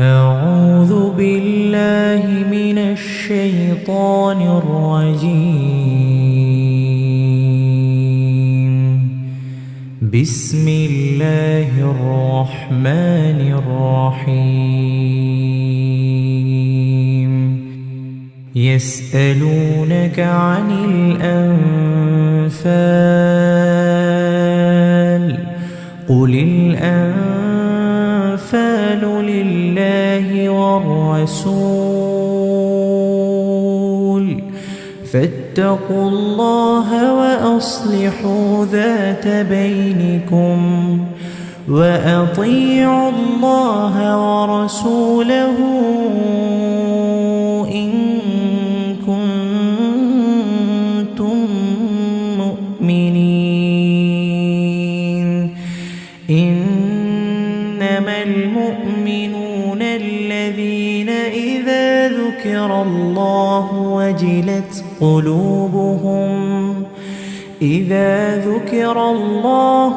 أعوذ بالله من الشيطان الرجيم. بسم الله الرحمن الرحيم. يسألونك عن الأنفال قل الأنفال لله والرسول فاتقوا الله وأصلحوا ذات بينكم وأطيعوا الله ورسوله إن كنتم مؤمنين. إنما المؤمنون الذين إذا ذكر الله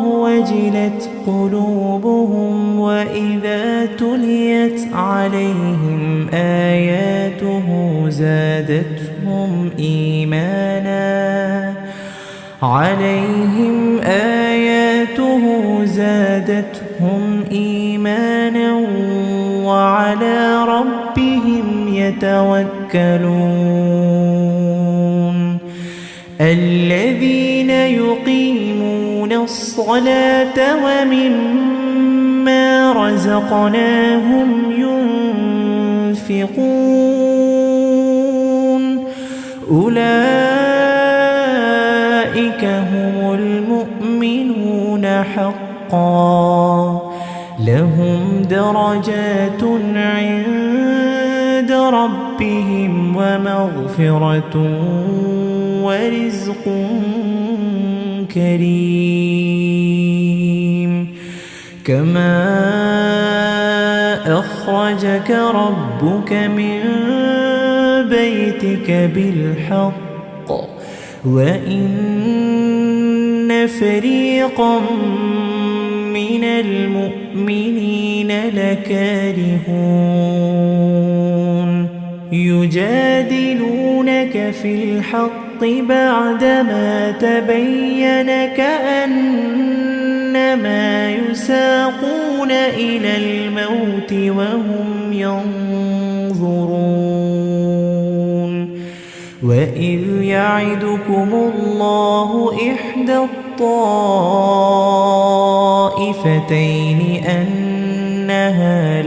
وجلت قلوبهم وإذا تليت عليهم آياته زادتهم إيمانا وعلى ربهم يتوكلون. الذين يقيمون الصلاة ومما رزقناهم ينفقون أولئك هم المؤمنون حقا لهم درجات عند ربهم ومغفرة ورزق كريم. كما أخرجك ربك من بيتك بالحق وإن فريقا من المؤمنين لكارهون يجادلونك في الحق بعدما تبين كأنما يساقون إلى الموت وهم ينظرون. وإذ يعدكم الله إحدى الطائفتين أنها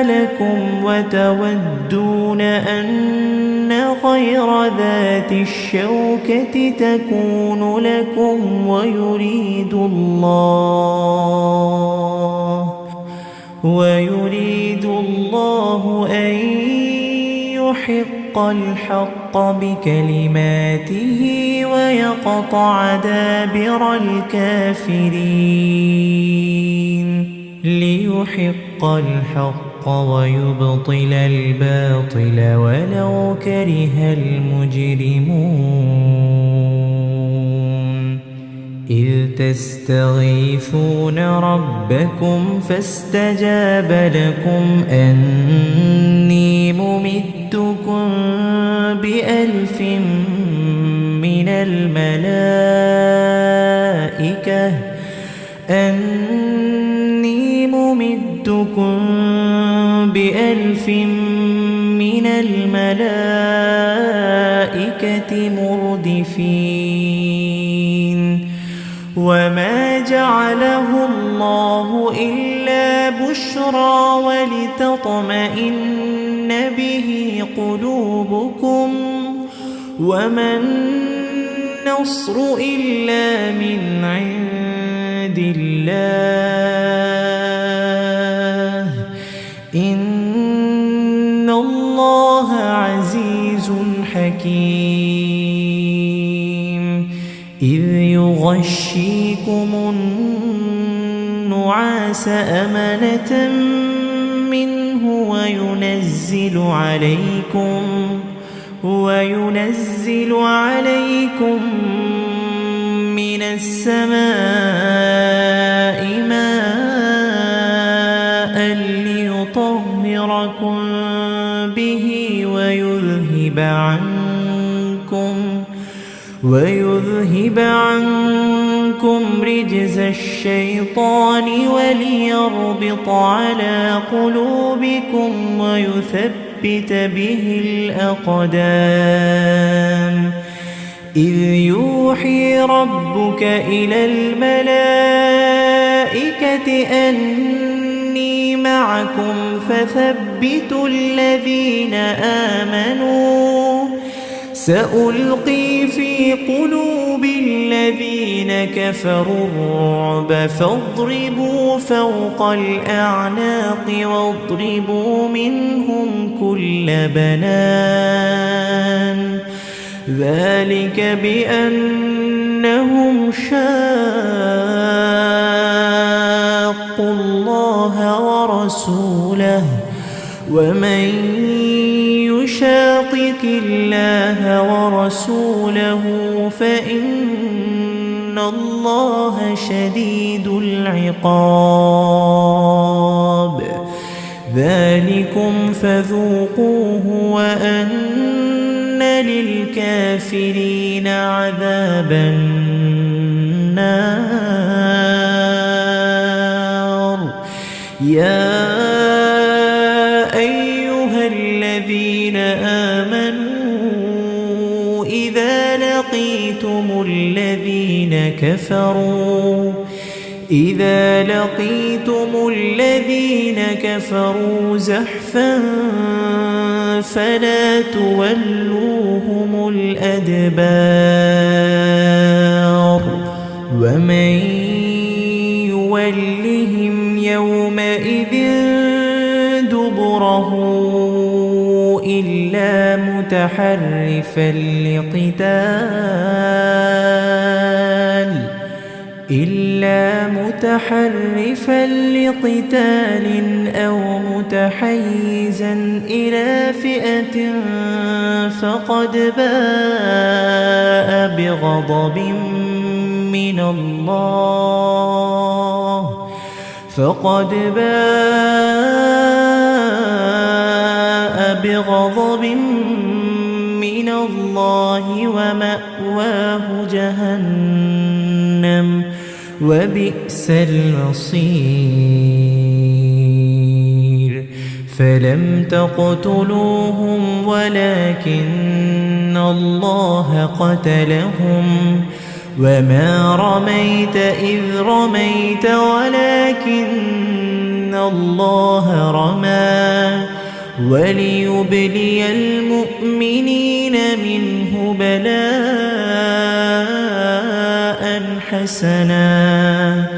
لكم وتودون أن غير ذات الشوكة تكون لكم ويريد الله أن يحق الحق بكلماته ويقطع دابر الكافرين ليحق الحق ويبطل الباطل ولو كره المجرمون. إذ تستغيثون ربكم فاستجاب لكم أني ممدكم بألف من الملائكة مردفين. وما جعله الله إلا بشرى ولتطمئن به قلوبكم وما النصر إلا من عند الله إن الله عزيز حكيم. إذ يغشيكم النعاس أمنة منه وينزل عليكم من السماء ماء ليطهركم به ويذهب عنكم رجز الشيطان وليربط على قلوبكم ويثبت به الأقدام إذ يوحي ربك إلى الملائكة أني معكم فثبتوا الذين آمنوا سألقي في قلوب الذين كفروا الرعب فاضربوا فوق الأعناق واضربوا منهم كل بنان ذلك بأنهم شاقوا الله ورسوله ومن يشاقق الله ورسوله فإن الله شديد العقاب ذلكم فذوقوه وأن للكافرين عذاب النار يا أيها الذين آمنوا إذا لقيتم الذين كفروا زحفا فلا تولوهم الأدبار ومن يولهم يومئذ دبره إلا متحرفا لقتال أو متحيزا إلى فئة فقد باء بغضب من الله ومأواه جهنم وبئس المصير فلم تقتلوهم ولكن الله قتلهم وما رميت إذ رميت ولكن الله رمى وليبلي المؤمنين منه بلاء حسنا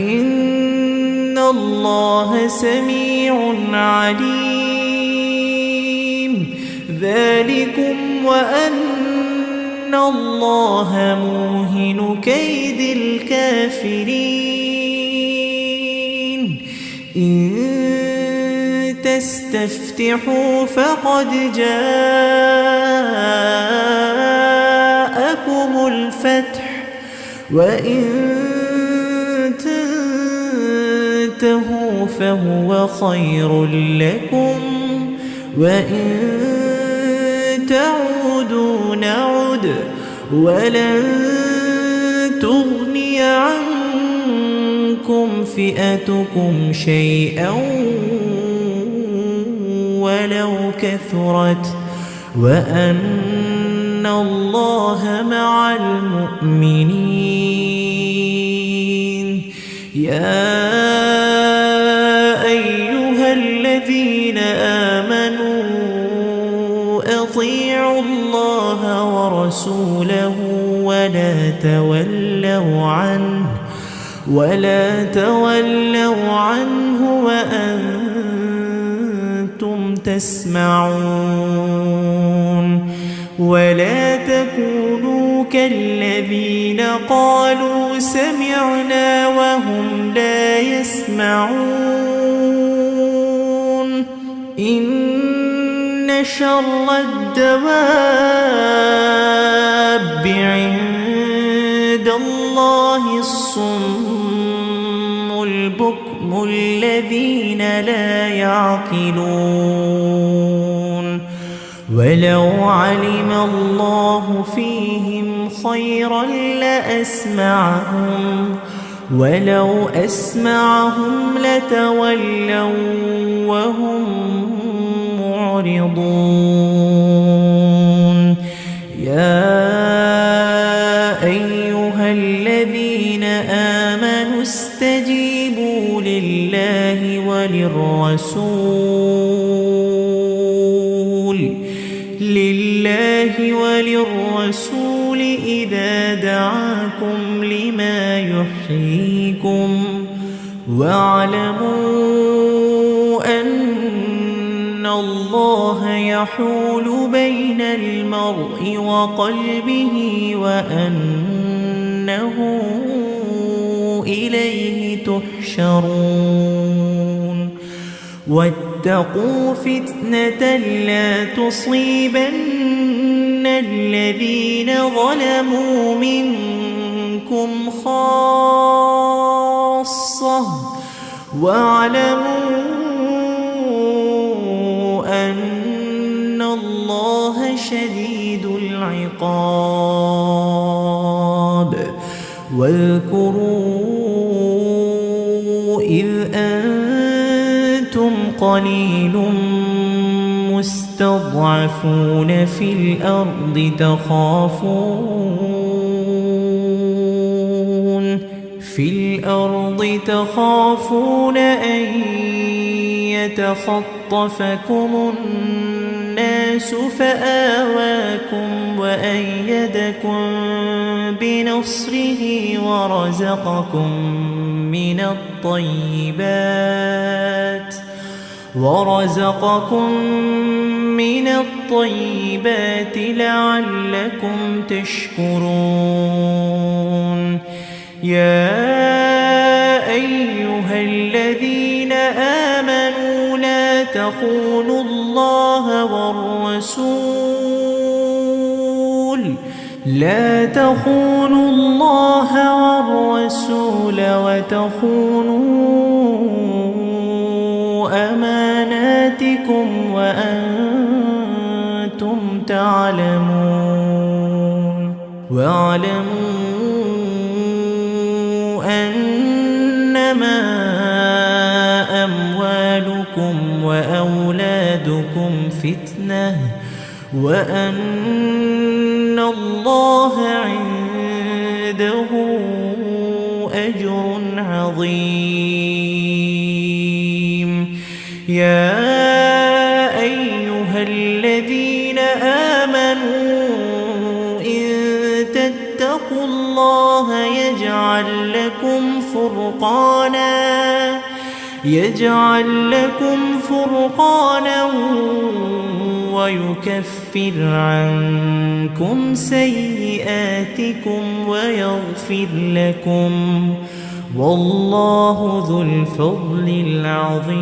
إن الله سميع عليم ذلكم وأن الله موهن كيد الكافرين إن تستفتحوا فقد جاءكم الفتح وإن تنتهوا فهو خير لكم وإن تعودوا نعد ولن تغني عنكم فئتكم شيئا ولو كثرت وأن الله مع المؤمنين يا أيها الذين آمنوا أطيعوا الله ورسوله ولا تولوا عنه وأنتم تسمعون ولا تكونوا كالذين قالوا سمعنا وهم لا يسمعون إن شر الدواب عند الله الصم البكم البكم الذين لا يعقلون ولو علم الله فيهم خيرا لأسمعهم ولو أسمعهم لتولوا وهم معرضون يا أيها الذين آمنوا استجيبوا لله وللرسول إذا دعاكم لما يحييكم واعلموا أن الله يحول بين المرء وقلبه وأنه إليه تحشرون واتقوا فتنة لا تصيبن الذين ظلموا منكم خاصة واعلموا أن الله شديد العقاب واذكروا إذ أنتم قليل مستضعفون في الأرض تخافون أن يتخطفكم الناس فآواكم وأيدكم بنصره ورزقكم من الطيبات لعلكم تشكرون يا أيها الذين آمنوا لا تخونوا الله والرسول وتخونوا أماناتكم وأنتم تعلمون واعلموا أنما أموالكم وأولادكم فتنة وأن الله عنده أجر عظيم يا أيها الذين آمنوا إن تتقوا الله يجعل لكم فرقانا ويكفر عنكم سيئاتكم ويغفر لكم والله ذو الفضل العظيم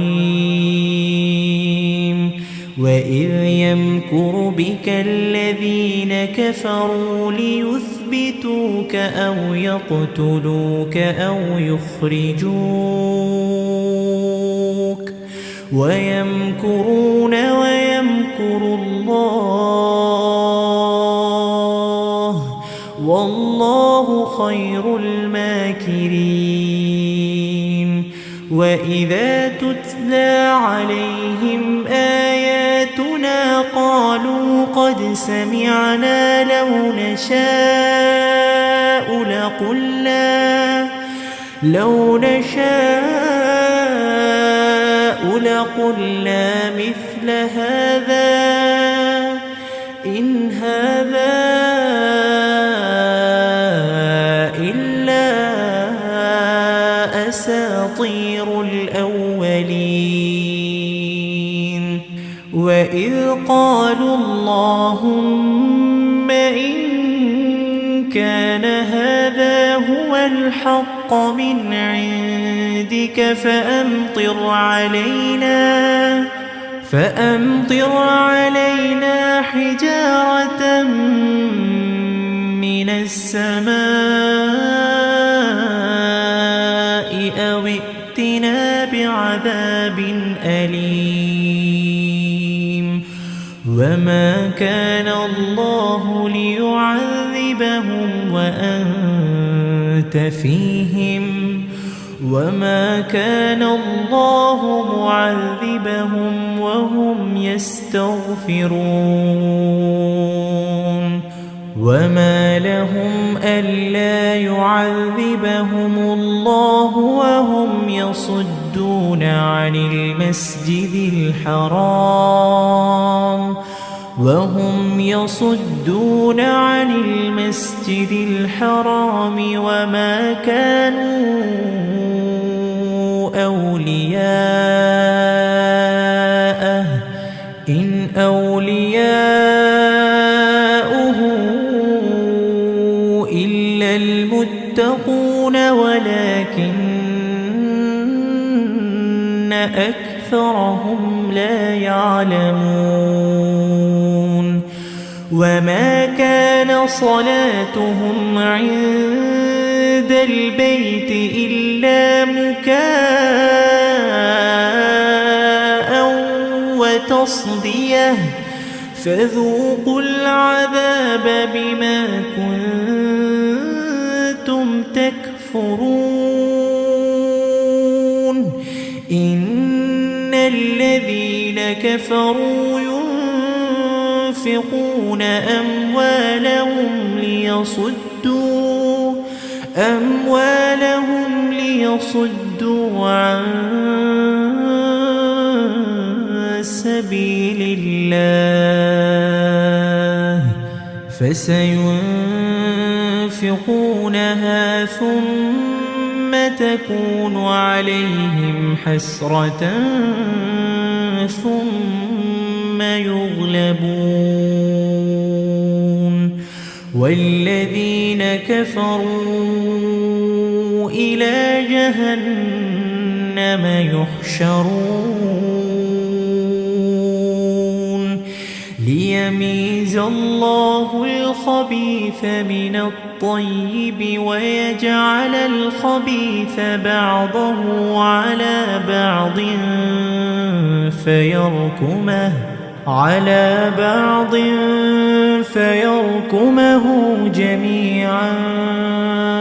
وإذ يمكر بك الذين كفروا ليثبتوك أو يقتلوك أو يخرجوك ويمكرون ويمكر الله والله خير الماكرين وإذا تتلى عليهم آياتنا قالوا قد سمعنا لو نشاء لقلنا مثل هذا إن هذا إلا أساطير الأولين وإذ قالوا اللهم إن كان هذا هو الحق من عندك فأمطر علينا حجارة من السماء فأتنا بعذاب أليم وما كان الله ليعذبهم وأنت فيهم وما كان الله معذبهم وهم يستغفرون وما لهم ألا يعذبهم الله وهم يصدون عن المسجد الحرام وما كانوا أولياءه إن أولياؤه إلا المتقون ولكن أكثرهم لا يعلمون وما كان صلاتهم عند البيت إلا مكاء وتصدية فذوقوا العذاب بما كنتم تكفرون إن الذين كفروا ينفقون أموالهم ليصدوا عن سبيل الله فسينفقونها ثم تكون عليهم حسرة ثم يغلبون والذين كفروا إلى جهنم يحشرون ليميز الله الخبيث من الطيب ويجعل الخبيث بعضه على بعض فيركمه جميعا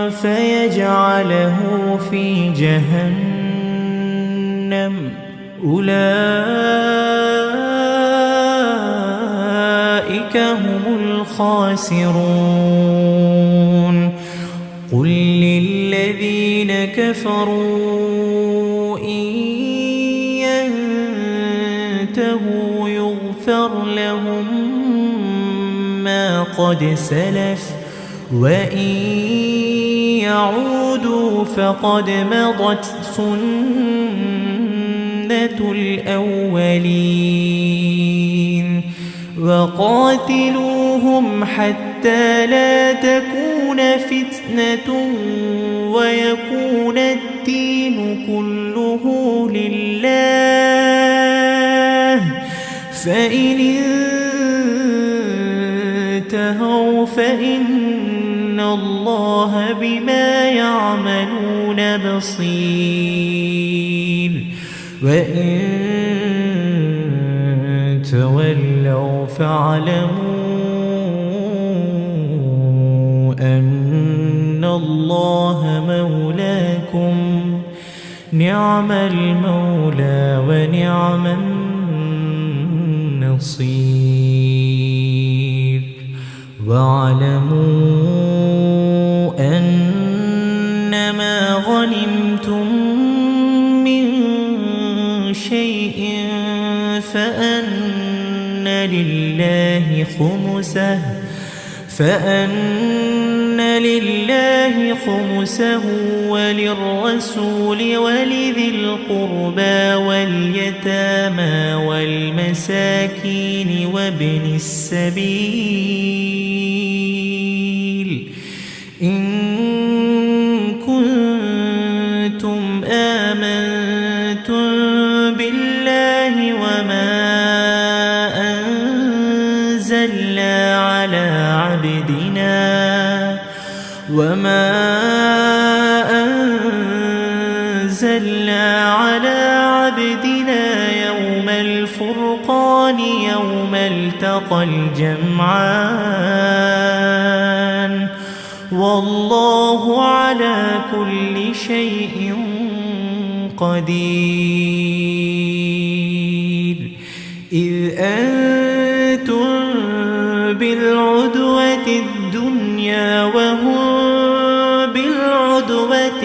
فيجعله في جهنم أولئك هم الخاسرون قل للذين كفروا إن ينتهوا يغفر لهم ما قد سلف وإن يعودوا فقد مضت سنة الأولين وقاتلوهم حتى لا تكون فتنة ويكون الدين كله لله فإن انتهوا فإن الله بما يعملون بصير وإن تولوا فاعلموا أن الله مولاكم نعم المولى ونعم النصير واعلموا أنما غنمتم من شيء فأن لله خمسه وللرسول ولذي القربى واليتامى والمساكين وابن السبيل إن كنتم آمنتم بالله وما أنزلنا الفرقان يوم التقى الجمعان والله على كل شيء قدير. إذ أنتم بالعدوة الدنيا وهم بالعدوة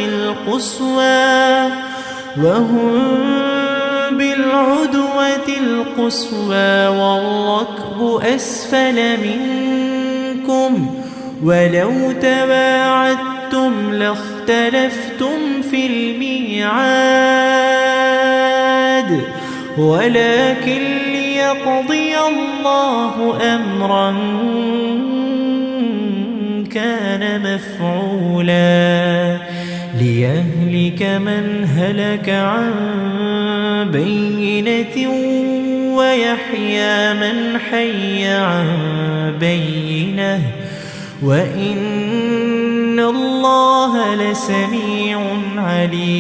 القصوى والركب أسفل منكم ولو تواعدتم لاختلفتم في الميعاد ولكن ليقضي الله أمرا كان مفعولا ليهلك من هلك عن بينة ويحيى من حي عن بينة وإن الله لسميع عليم.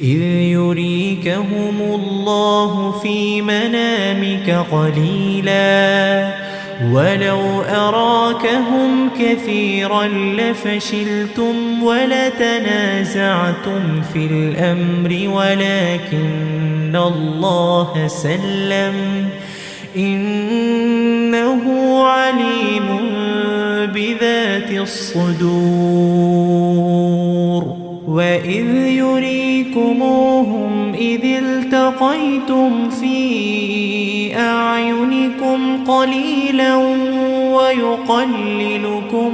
إذ يريكهم الله في منامك قليلا ولو أراكهم كثيرا لفشلتم ولتنازعتم في الأمر ولكن الله سلم إنه عليم بذات الصدور. وإذ يريكموهم إذ التقيتم في أعينكم قليلا ويقللكم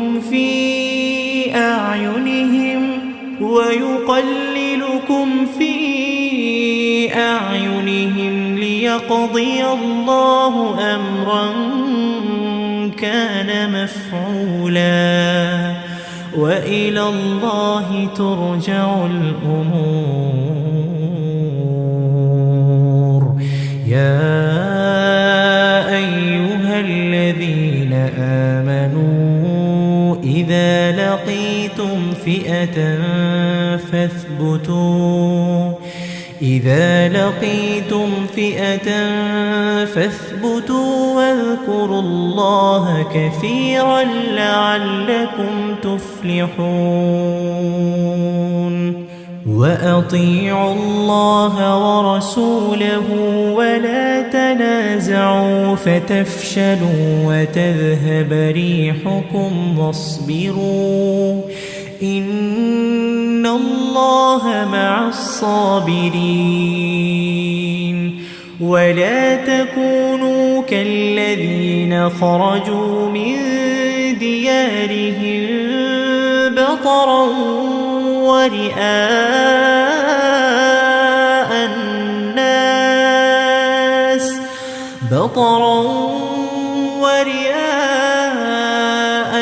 في أعينهم ليقضي الله أمرا كان مفعولا وإلى الله ترجع الأمور. يا أيها الذين آمنوا إذا لقيتم فئة فاثبتوا واذكروا الله كثيرا لعلكم تفلحون. وأطيعوا الله ورسوله ولا تنازعوا فتفشلوا وتذهب ريحكم واصبروا إن الله مع الصابرين. ولا تكونوا كالذين خرجوا من ديارهم بطرا ورئاء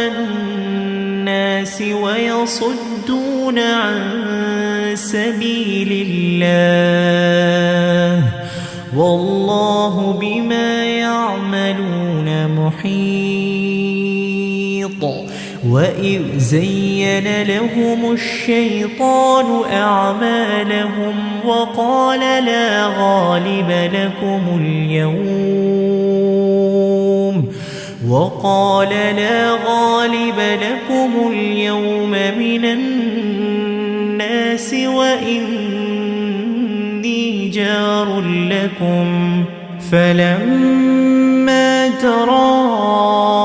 الناس ويصدون عن سبيل الله والله بما يعملون محيط. وإذ زين لهم الشيطان أعمالهم وقال لا غالب لكم اليوم من الناس وإني جار لكم. فلما تراءت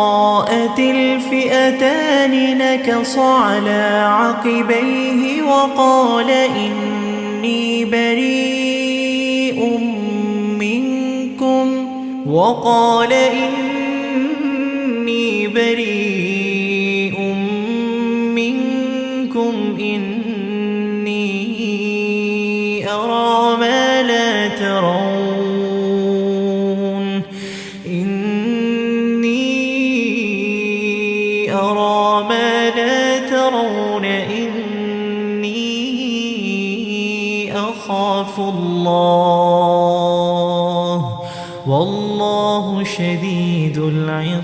الفئتان نكص على عقبيه وقال إني بريء منكم إني أرى ما لا ترون إني أخاف الله والله شديد العقاب.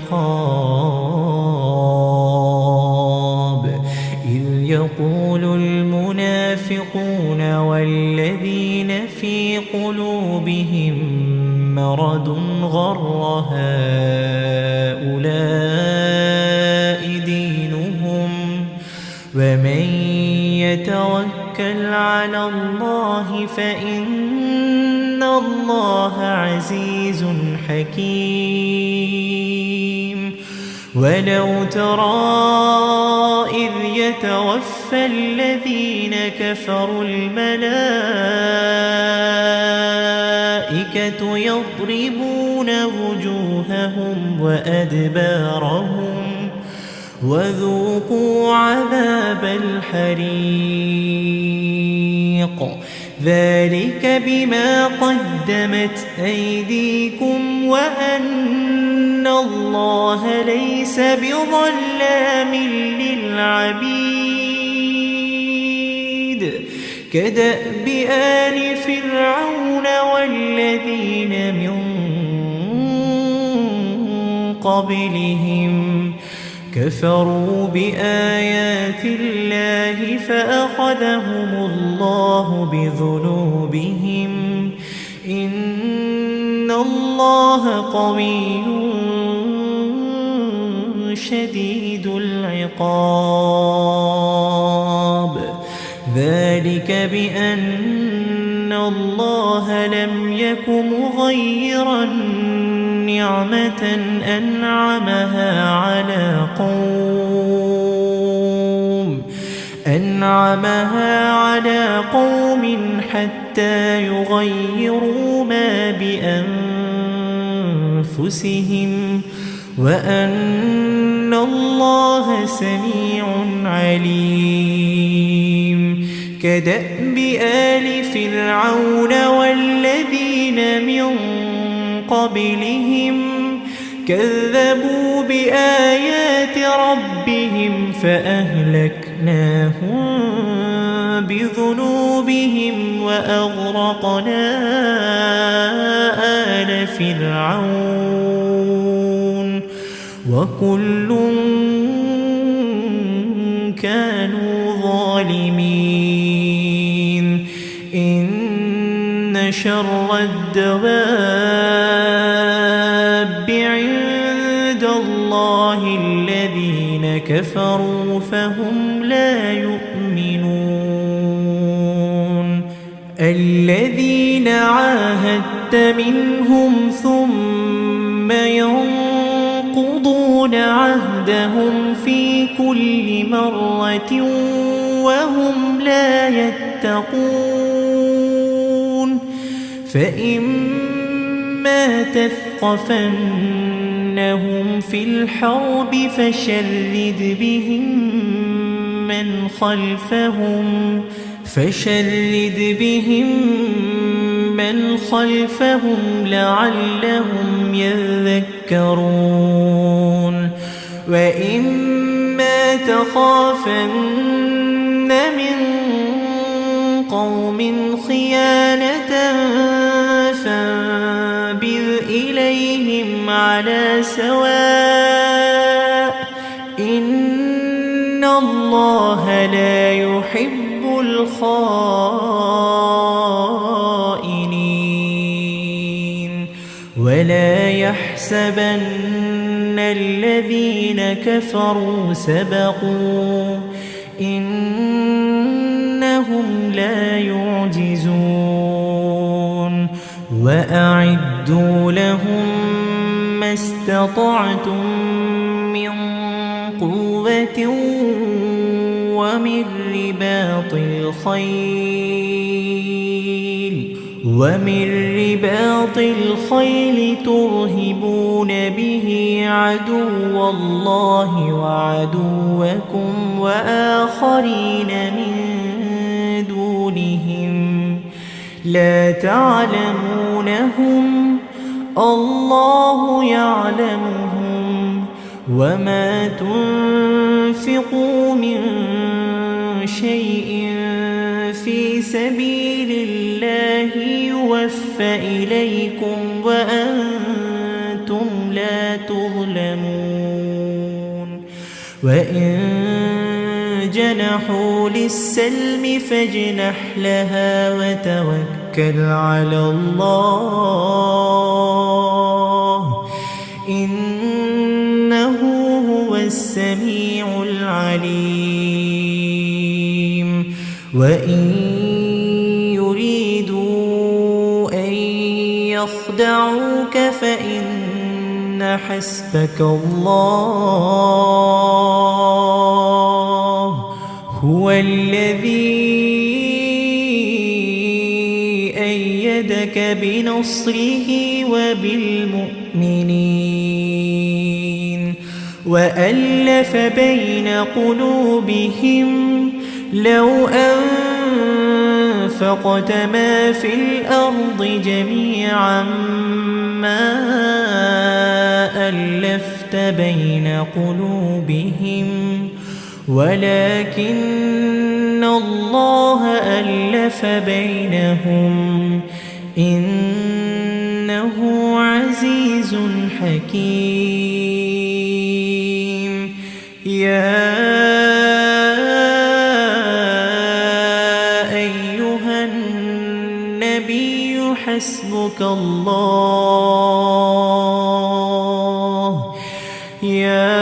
إذ يقول المنافقون المنافقون والذين في قلوبهم مرض غر هؤلاء دينهم ومن يتوكل على الله فإن الله عزيز حكيم. ولو ترى إذ يتوفى الذين كفروا الملائكة يضربون وجوههم وأدبارهم وذوقوا عذاب الحريق ذلك بما قدمت أيديكم وأن الله ليس بظلام للعبيد. كدأب آل فرعون والذين من قبلهم كفروا بآيات الله فأخذهم الله بذنوبهم إن الله قوي شديد العقاب. ذلك بأن الله لم يك مغيرا نعمة أنعمها على قوم حتى يغيروا ما بأنفسهم وأن الله سميع عليم. كدأب آل فرعون والذين من قبلهم كذبوا بآيات ربهم فأهلكناهم بذنوبهم وأغرقنا آل فرعون وكل كانوا ظالمين. إن شر الدواب عند الله الذين كفروا فهم لا يؤمنون. الذين عاهدت منهم ثم ينقضون عهدهم في كل مرة وهم لا يتقون. فإما تثقفنهم في الحرب فشرد بهم من خلفهم لعلهم يذكرون. وإما تخافن من قوم خيانة فانبذ إليهم على سواء إن الله لا يحب الخائنين. ولا يحسبن الذين كفروا سبقوا إنهم لا يعجزون. وأعدوا لهم ما استطعتم من قوة ومن رباط الخيل ترهبون به عدو الله وعدوكم وآخرين من دونهم لا تعلمونهم الله يعلمهم. وما تنفقوا من شيء في سبيل الله يوفى إليكم وأنتم لا تظلمون. وإن جنحوا للسلم فاجنح لها وتوكل على الله إنه هو السميع العليم وإن يريدوا أن يخدعوك فإن حسبك الله هو الذي أيدك بنصره وبالمؤمنين وألف بين قلوبهم لو أنفقت ما في الأرض جميعا ما ألفت بين قلوبهم ولكن الله ألف بينهم إنه عزيز حكيم يا أيها النبي حسبك الله يا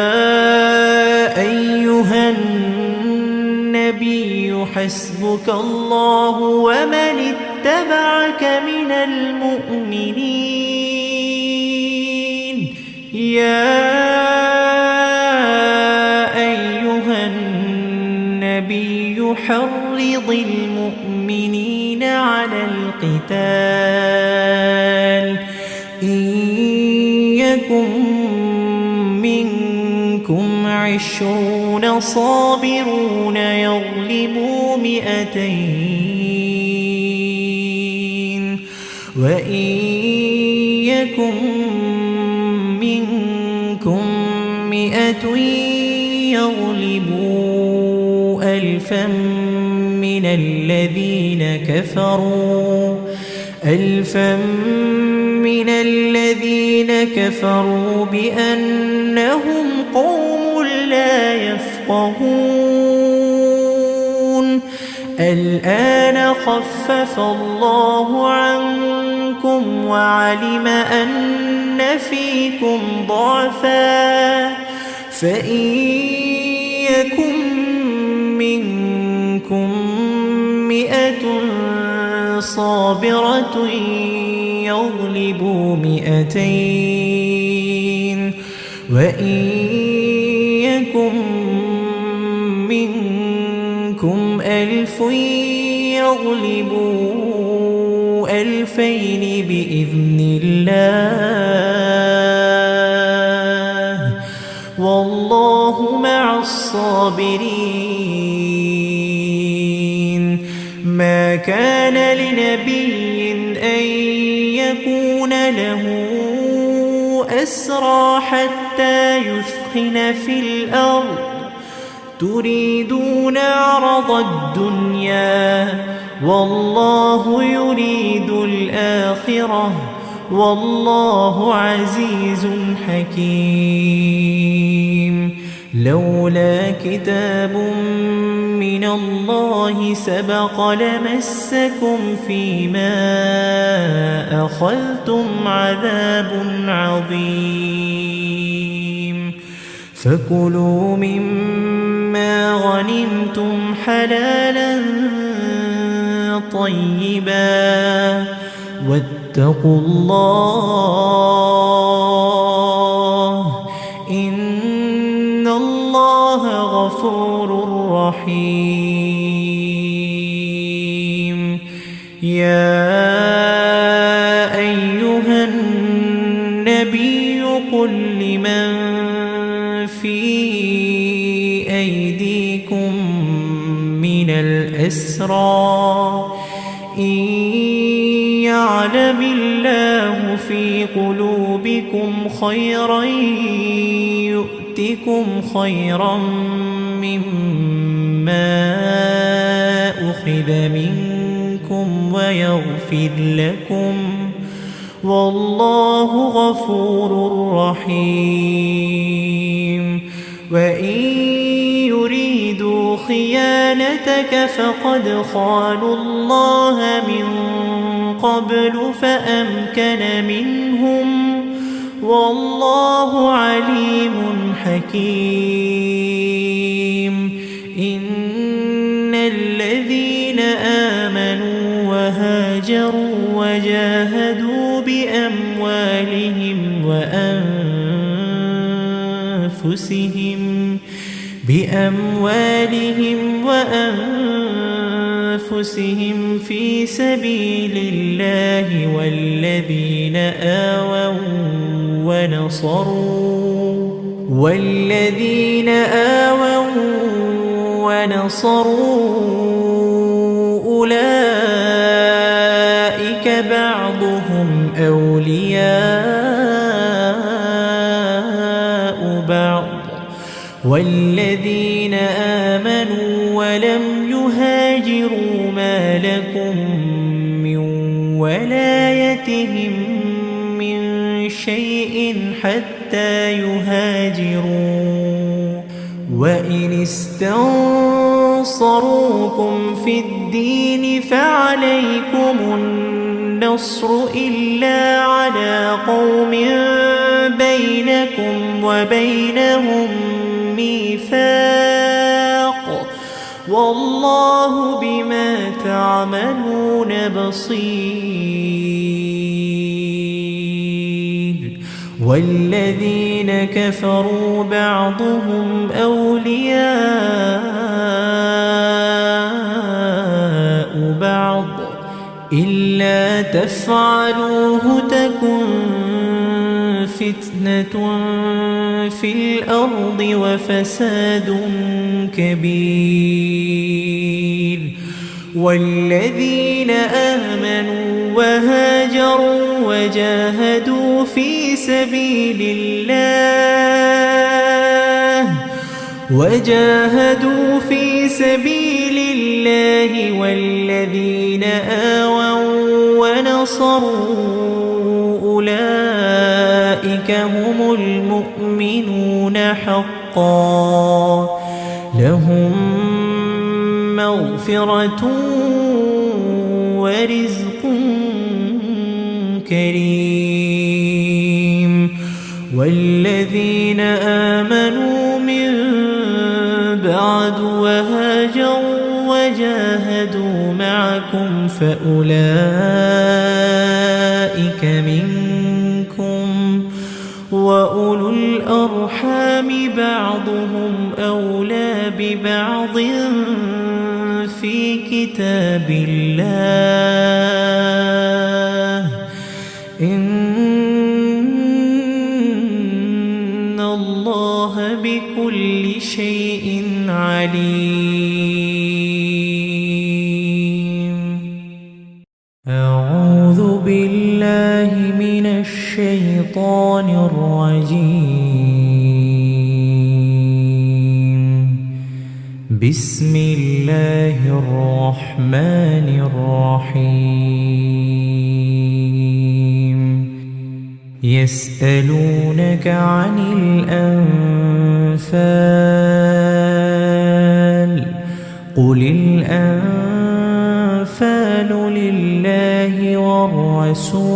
أيها النبي حسبك الله ومن اتبعك من المؤمنين يا أيها النبي حرض المؤمنين على القتال إن يكن منكم 20 صابرون يغلبوا 200 وإن يكن منكم 100 يغلبوا 1000 من الذين كفروا بأنهم قوم لا يفقهون الآن خفف الله عنكم وعلم أن فيكم ضعفا فإن يكن منكم 100 صابرة يغلبوا 200 وإن يكن منكم 1000 يغلبوا 2000 بإذن الله والله مع الصابرين ما كان لنبي أن يكون له أسرى حتى يثخن في الأرض تريدون عرض الدنيا والله يريد الآخرة والله عزيز حكيم لولا كتاب من الله سبق لمسكم فيما أخذتم عذاب عظيم فكلوا مما غنمتم حلالا طيبا واتقوا الله إن الله غفور رحيم يا أيها النبي قل لمن في أيديكم من الأسرى إن يعلم الله في قلوبكم خيرا يؤتكم خيرا مما أخذ منكم ويغفر لكم والله غفور رحيم وإن يريدوا يريدوا خيانتك فقد خانوا الله من قبل فأمكن منهم والله عليم حكيم إن الذين آمنوا وهاجروا وجاهدوا بأموالهم وأنفسهم في سبيل الله والذين آووا ونصروا أولئك بعضهم أولياء بعض والذين آمنوا ولم يهاجروا ما لكم من ولايتهم من شيء حتى يهاجروا وإن استنصروكم في الدين فعليكم النصر إلا على قوم بينكم وبينهم ميثاق والله بما تعملون بصير والذين كفروا بعضهم أولياء بعض إلا تفعلوه تكن فتنة في الأرض وفساد كبير والذين آمنوا وهاجروا وجاهدوا في سبيل الله والذين آووا ونصروا أولئك هم المؤمنون حقا لهم مغفرة ورزق كريم والذين آمنوا من بعد وهاجروا وجاهدوا معكم فأولئك منكم وأولو الأرحام بعضهم أولى ببعض في كتاب الله إن الله بكل شيء عليم. أعوذ بالله من الشيطان الرجيم. بسم الله الرحمن الرحيم. يسألونك عن الأنفال قل الأنفال لله والرسول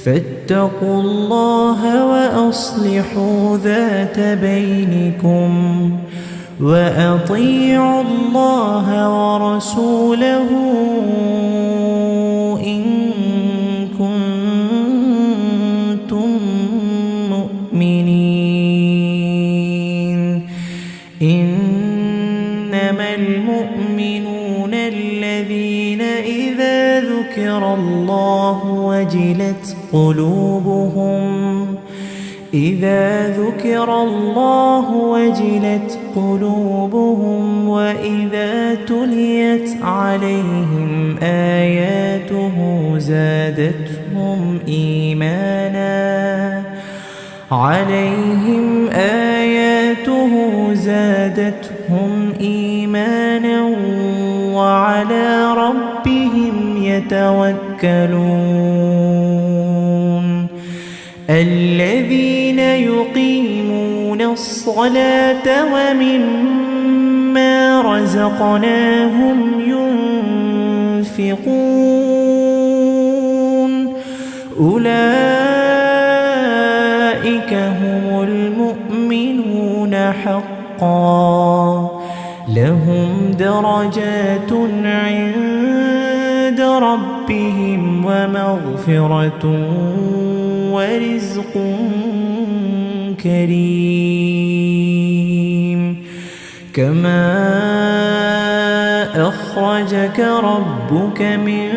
فاتقوا الله وأصلحوا ذات بينكم وأطيعوا الله ورسوله إن كنتم مؤمنين. إنما المؤمنون الذين إذا ذكر الله وجلت قلوبهم وإذا تليت عليهم آياته زادتهم إيمانا وعلى ربهم يتوكلون. الذين يقيمون الصلاة ومما رزقناهم ينفقون أولئك هم المؤمنون حقا لهم درجات عند ربهم ومغفرة ورزق كريم كما أخرجك ربك من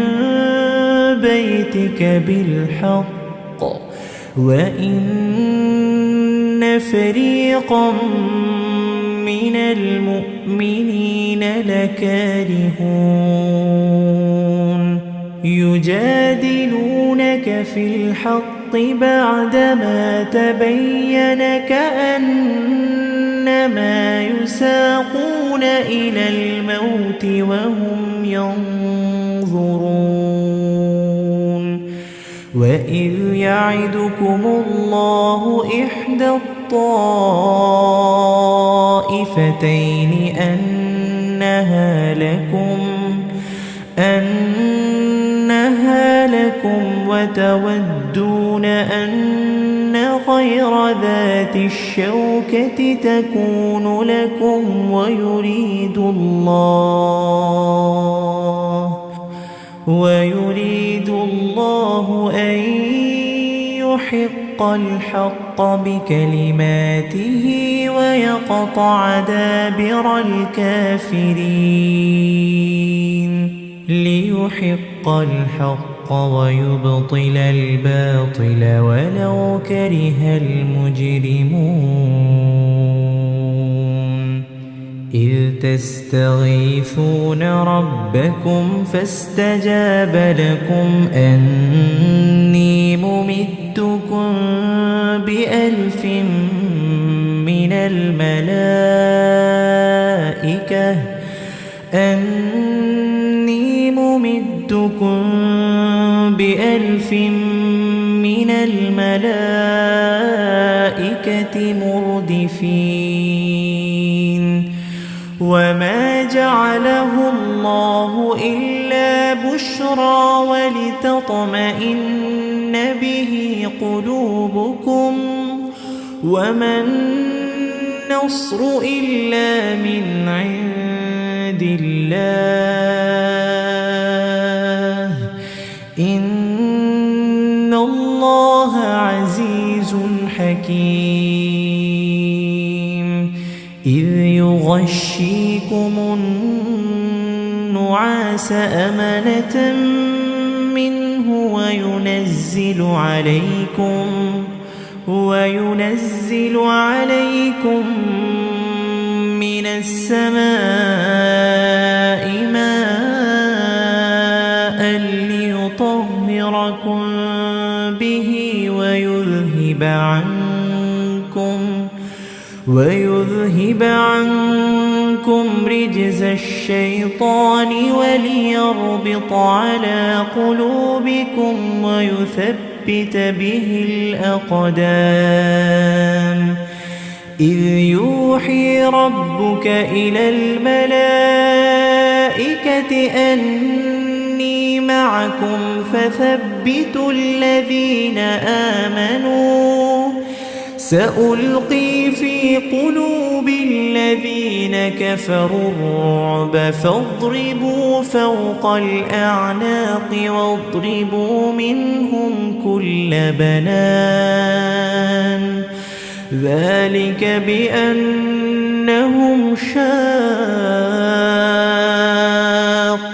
بيتك بالحق وإن فريقا من المؤمنين لكارهون يجادلونك في الحق بعدما تبين كأنما يساقون إلى الموت وهم ينظرون وإذ يعدكم الله إحدى الطائفتين أنها لكم وتودون أن غير ذات الشوكة تكون لكم ويريد الله أن يحق الحق بكلماته ويقطع دابر الكافرين ليحق الحق ويبطل الباطل ولو كره المجرمون إذ تستغيثون ربكم فاستجاب لكم أني ممدكم بألف من الملائكة مردفين وما جعله الله إلا بشرى ولتطمئن به قلوبكم وما النصر إلا من عند الله إن الله عزيز حكيم إذ يغشيكم النعاس أمنة منه وينزل عليكم من السماء ماء ليطهركم به ويذهب عنكم رجز الشيطان وليربط على قلوبكم ويثبت به الأقدام إذ يوحي ربك إلى الملائكة أني معكم فثبتوا الذين آمنوا سألقي في قلوب الذين كفروا الرعب فاضربوا فوق الأعناق واضربوا منهم كل بنان ذلك بأنهم شاقوا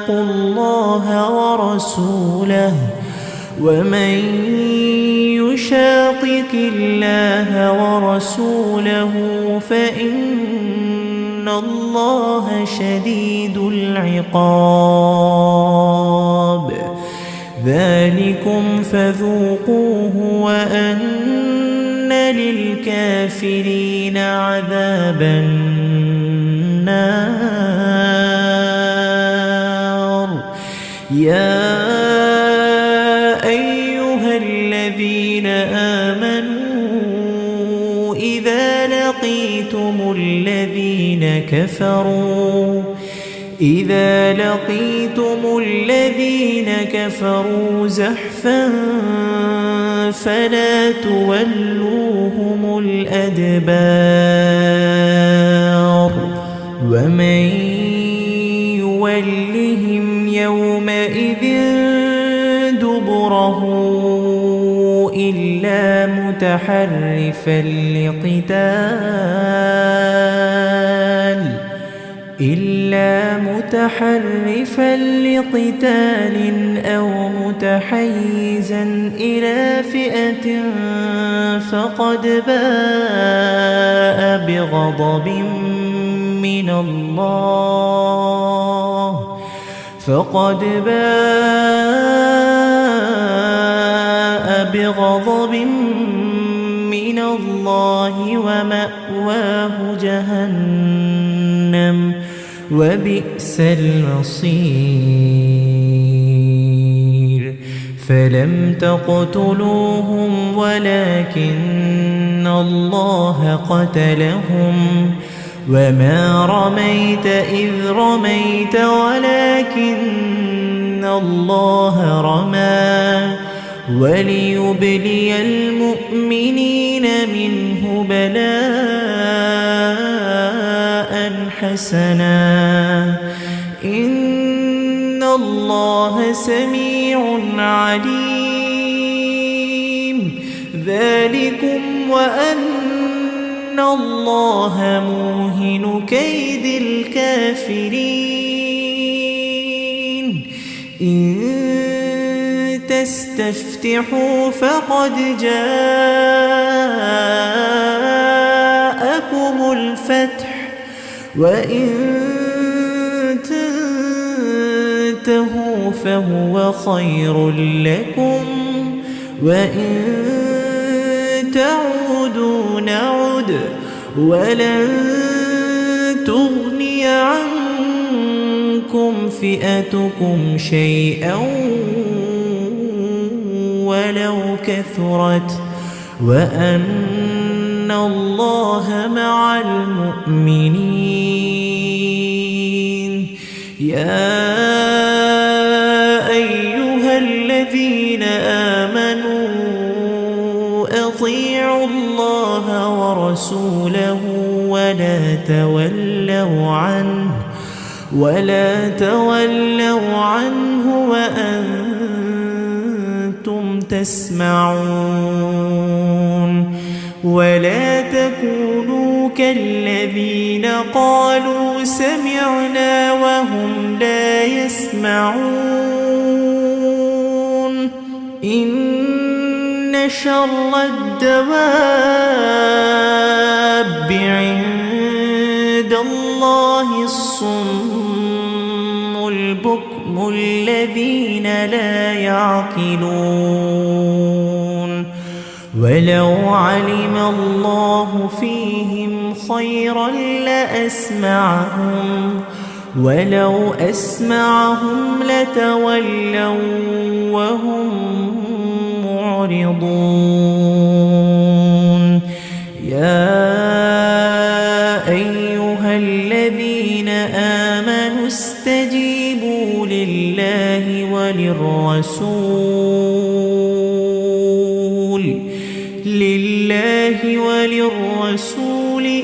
الله ورسوله ومن يشاقق الله ورسوله فإن الله شديد العقاب ذلكم فذوقوه وأن للكافرين عذاب النار يا أيها الذين آمنوا إذا لقيتم إذا لقيتم الذين كفروا زحفا فلا تولوهم الأدبار ومن يولهم يومئذ دبره إلا متحرفا لقتال أو متحيزا إلى فئة فقد باء بغضب من الله ومأواه جهنم وبئس المصير فلم تقتلوهم ولكن الله قتلهم وما رميت إذ رميت ولكن الله رمى وليبلي المؤمنين منه بلاء حسنا إن الله سميع عليم ذلكم وأن الله موهن كيد الكافرين إن تستفتحوا فقد جاءكم الفتح وإن تنتهوا فهو خير لكم وإن تعودوا نعد ولن تغني عنكم فئتكم شيئا ولو كثرت وأن الله مع المؤمنين يا أيها الذين آمنوا أطيعوا الله ورسوله ولا تولوا عنه وأنتم تسمعون ولا تكونوا كالذين قالوا سمعنا وهم لا يسمعون إن شر الدواب عند الله الصم البكم الذين لا يعقلون ولو علم الله فيهم خيرا لأسمعهم ولو أسمعهم لتولوا وهم معرضون يا أيها الذين آمنوا استجيبوا لله وللرسول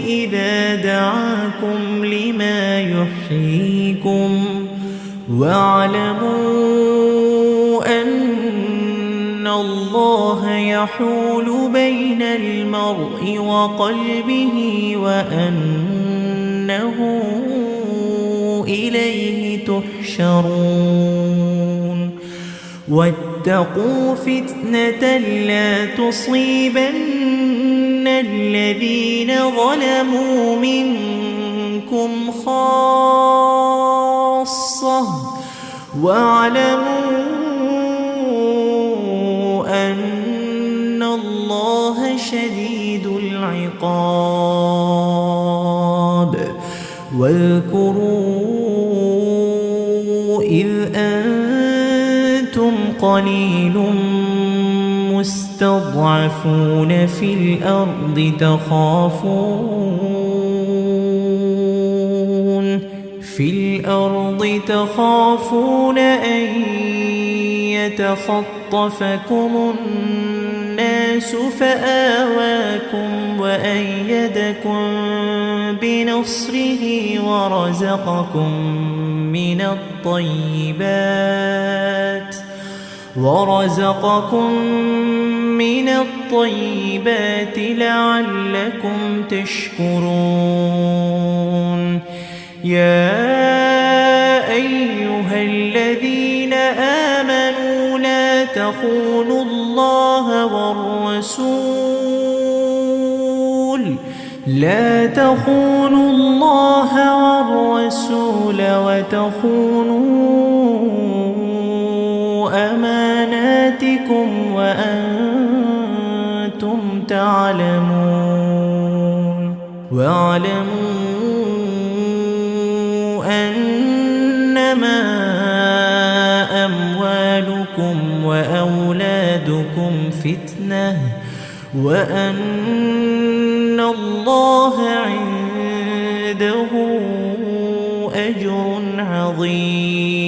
إذا دعاكم لما يحييكم واعلموا أن الله يحول بين المرء وقلبه وأنه إليه تحشرون واتقوا فتنة لا تصيبن الذين ظلموا منكم خاصة واعلموا أن الله شديد العقاب واذكروا إذ أنتم قليل مستضعفون في الأرض في الأرض تخافون أن يتخطفكم الناس فآواكم وأيدكم بنصره ورزقكم من الطيبات لعلكم تشكرون يا أيها الذين آمنوا لا تخونوا الله والرسول وتخونوا أماناتكم وأنتم تعلمون واعلموا أنما أموالكم وأولادكم فتنة وأن الله عنده أجر عظيم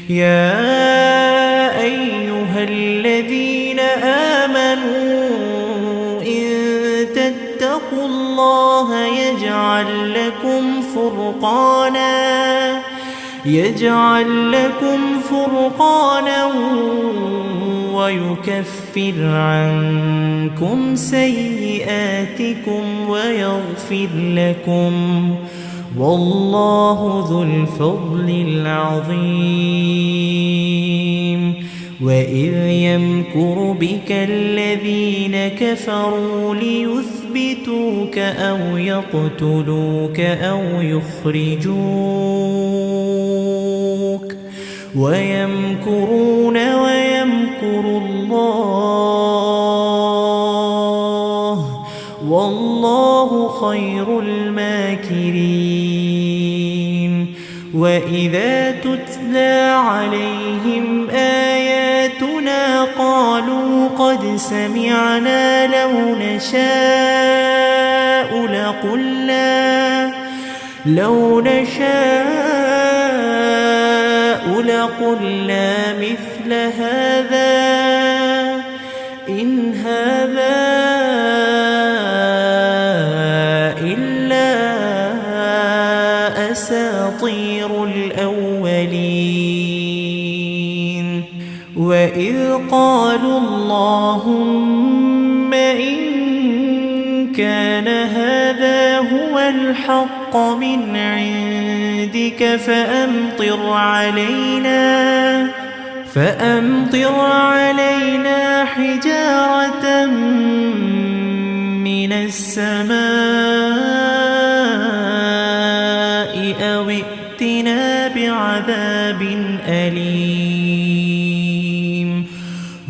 يا أيها الذين آمنوا إن تتقوا الله يجعل لكم فرقانا ويكفر عنكم سيئاتكم ويغفر لكم والله ذو الفضل العظيم وإذ يمكر بك الذين كفروا ليثبتوك أو يقتلوك أو يخرجوك ويمكرون ويمكر الله والله خير الماكرين وإذا تتلى عليهم آياتنا قالوا قد سمعنا لو نشاء لقلنا مثل هذا إن هذا إلا أساطير الأولين وإذ قالوا اللهم إن كان هذا هو الحق من عندك فأمطر علينا حجارة من السماء أو ائتنا بعذاب أليم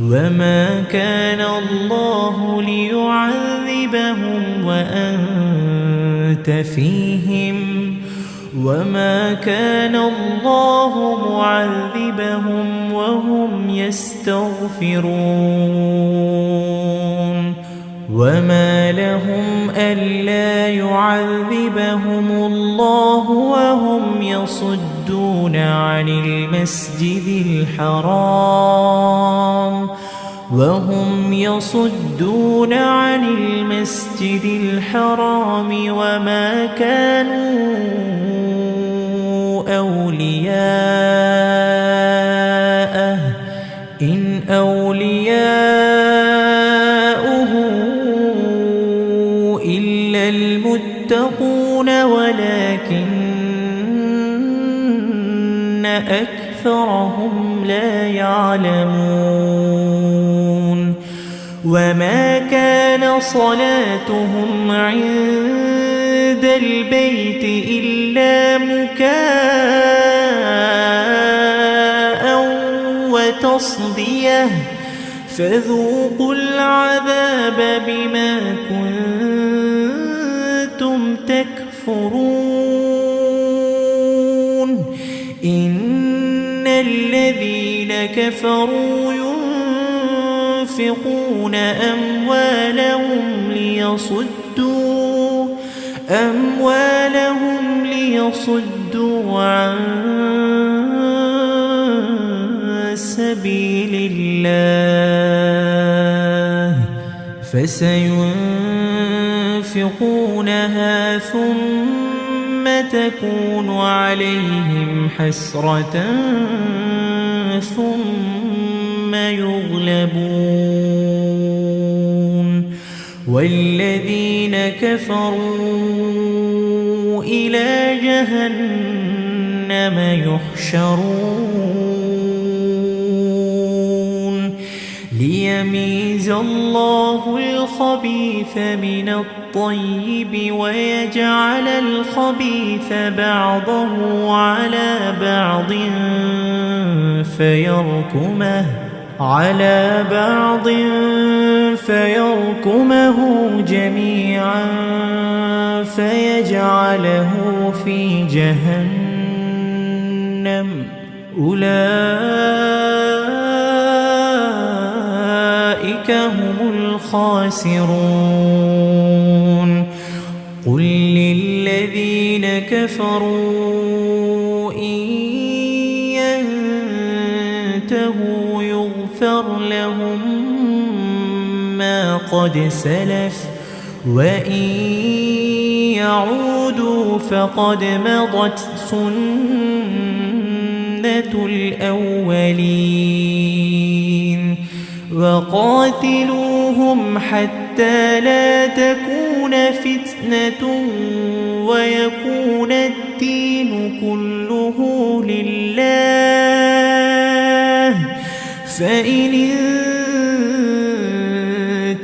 وما كان الله ليعذبهم وأنت فيهم وما كان الله معذبهم وهم يستغفرون وما لهم ألا يعذبهم الله وهم يصدون عن المسجد الحرام وما كانوا أولياءه إن أولياؤه إلا المتقون ولكن أكثرهم لا يعلمون وما كان صلاتهم عند البيت إلا مكاء وتصدية فذوقوا العذاب بما كنتم تكفرون إن الذين كفروا ينفقون أموالهم ليصدوا عن سبيل الله فسينفقونها ثم تكون عليهم حسرة ثم يغلبون والذين كفروا إلى جهنم يحشرون ليميز الله الخبيث من الطيب ويجعل الخبيث بعضه على بعض فيركمه جميعا فيجعله في جهنم أولئك هم الخاسرون قل للذين كفروا إن ينتهوا يغفر لهم ما قد سلف وإن يعودوا فقد مضت سنة الأولين وقاتلوهم حتى لا تكون فتنة ويكون الدين كله لله فإن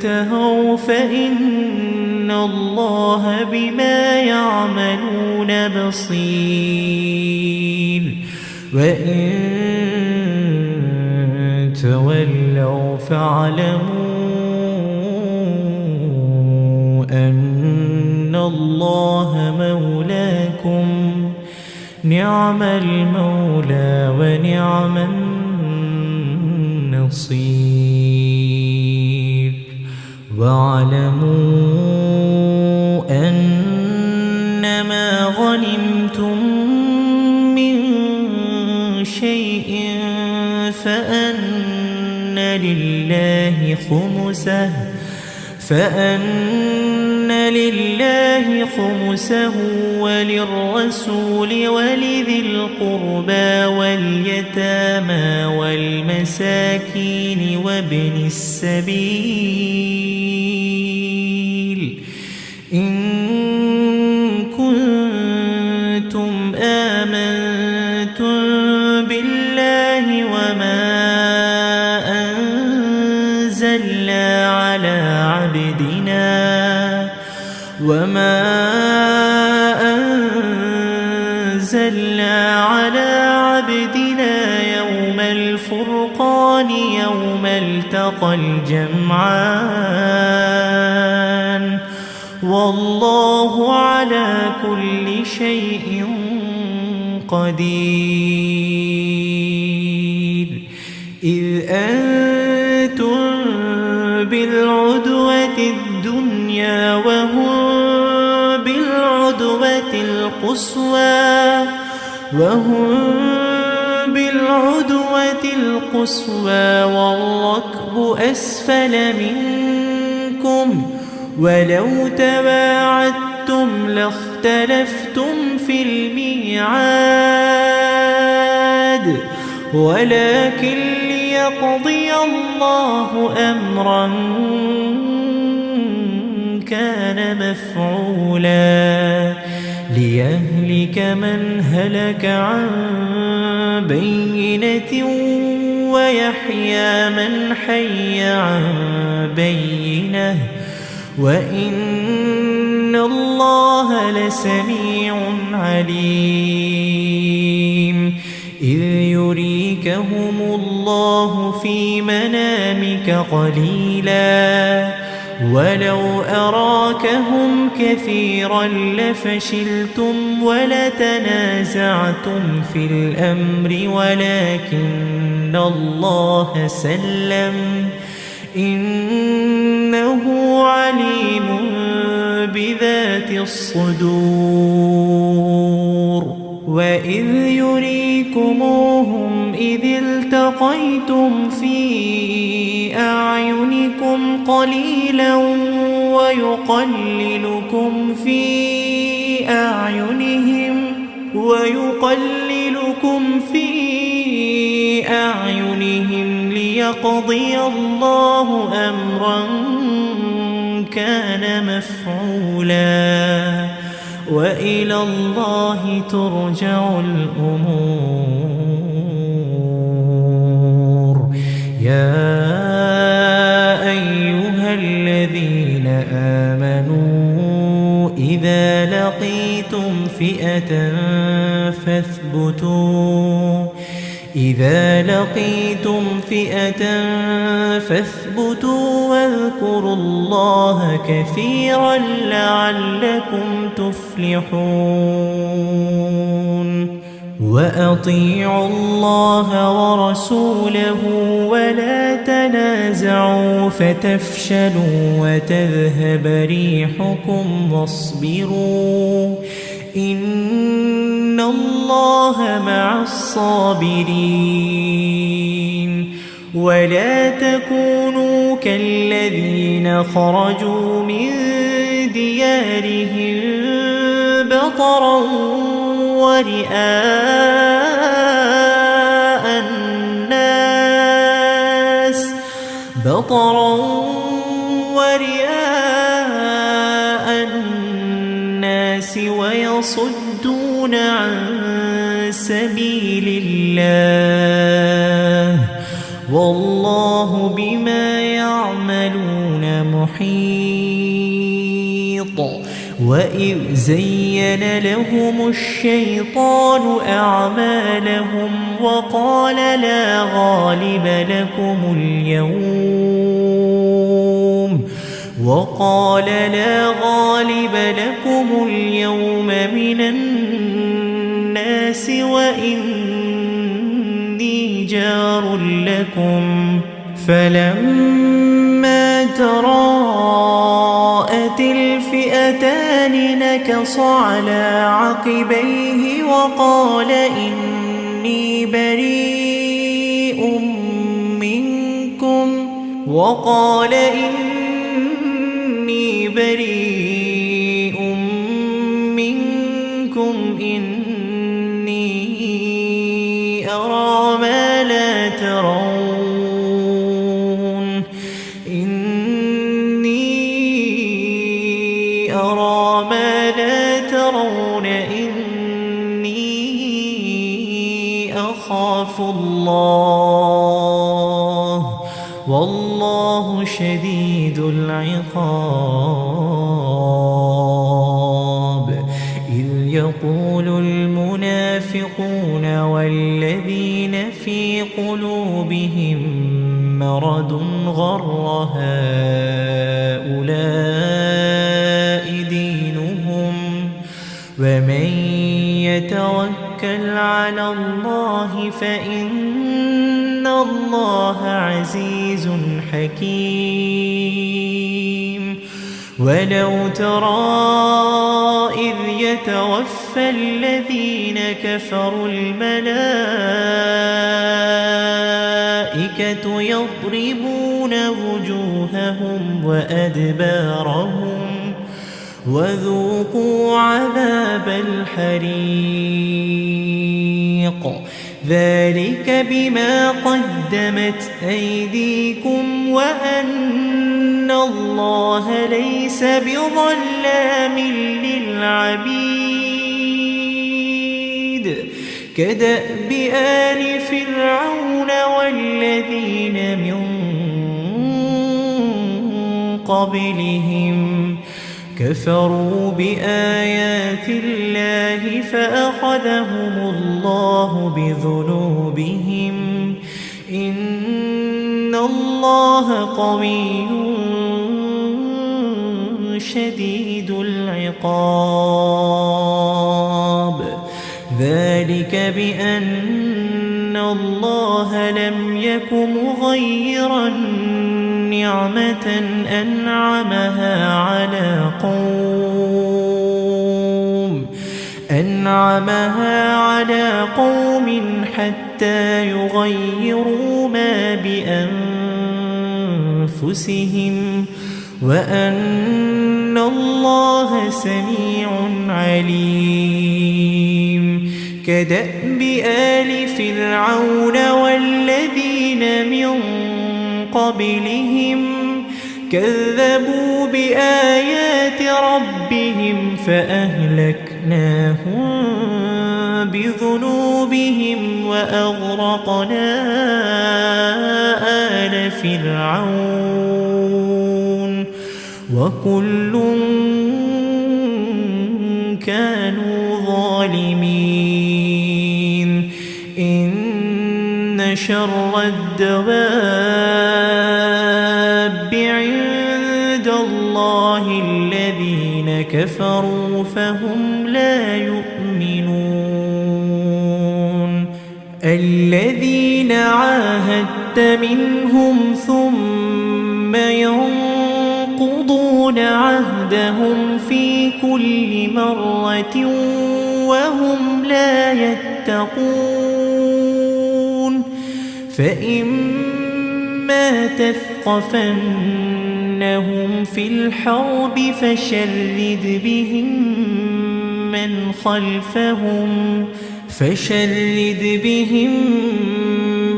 انتهوا فإن الله بما يعملون بصير وإن تولوا فاعلموا أن الله مولاكم نعم المولى ونعم النصير واعلموا أنما غنمتم من شيء فأن لله خمسه وللرسول ولذي القربى واليتامى والمساكين وابن السبيل إن كنتم آمنتم بالله وما أنزلنا على عبدنا يوم الفرقان يوم التقى الجمعان والله على كل شيء قدير إذ أنتم بالعدوة الدنيا وهم بالعدوة القصوى والركب أسفل منكم ولو تواعدتم لاختلفتم في الميعاد ولكن ليقضي الله أمرا كان مفعولا ليهلك من هلك عن بينة ويحيى من حي عن بينة وإن الله لسميع عليم إذ يريكهم الله في منامك قليلا ولو أراكهم كثيرا لفشلتم ولتنازعتم في الأمر ولكن الله سلم إنه عليم بذات الصدور وإذ يريكموهم إذ التقيتم في أعينكم قليلا ويقللكم في أعينهم ليقضي الله أمرا كان مفعولا وإلى الله ترجع الأمور. يا أيها الذين آمنوا إذا لقيتم فئة فاثبتوا واذكروا الله كثيرا لعلكم تفلحون. وأطيعوا الله ورسوله ولا تنازعوا فتفشلوا وتذهب ريحكم واصبروا إن الله مع الصابرين. ولا تكونوا كالذين خرجوا من ديارهم بطرا ورئاء الناس ويصدون عن سبيل الله والله بما يعملون محيط. وإذ زين لهم الشيطان أعمالهم وقال لا غالب لكم اليوم من الناس وإني جار لكم. فلما تراءت الفئتان نكص على عقبيه وقال إني بريء منكم إني أرى ما لا ترون إني أخاف الله والله شديد العقاب. إذ يقول المنافقون والذين في قلوبهم مرض غر هؤلاء دينهم ومن يتوكل على الله فإن الله عزيز حكيم. ولو ترى إذ يتوفى الذين كفروا الملائكة يضربون وجوههم وأدبارهم وذوقوا عذاب الحريق ذلك بما قدمت أيديكم وأن الله ليس بظلام للعبيد. كدأب آل فرعون والذين من قبلهم كفروا بآيات الله فأخذهم الله بذنوبهم إن الله قوي شديد العقاب. ذلك بأن الله لم يك مغيرا نعمة أنعمها على قوم أنعمها على قوم حتى يغيروا ما بأنفسهم وأن الله سميع عليم. كدأب آل فرعون والذين من قبلهم كذبوا بآيات ربهم فأهلكناهم بذنوبهم وأغرقنا آل فرعون وكل كانوا ظالمين. إن شر الدواب عند الله الذين كفروا فهم لا يؤمنون. الذين عاهدت منهم ثم ينقضون عهدهم في كل مرة وهم لا يتقون. فإما تثقفنهم في الحرب فشرد بهم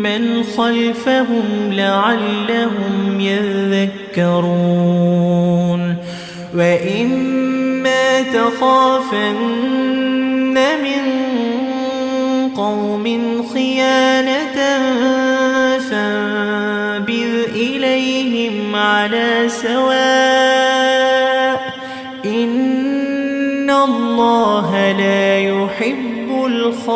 من خلفهم لعلهم يذكرون. وإما تخافن من قوم خيانة فانبذ إليهم على سواء إن الله لا يحب الخائنين.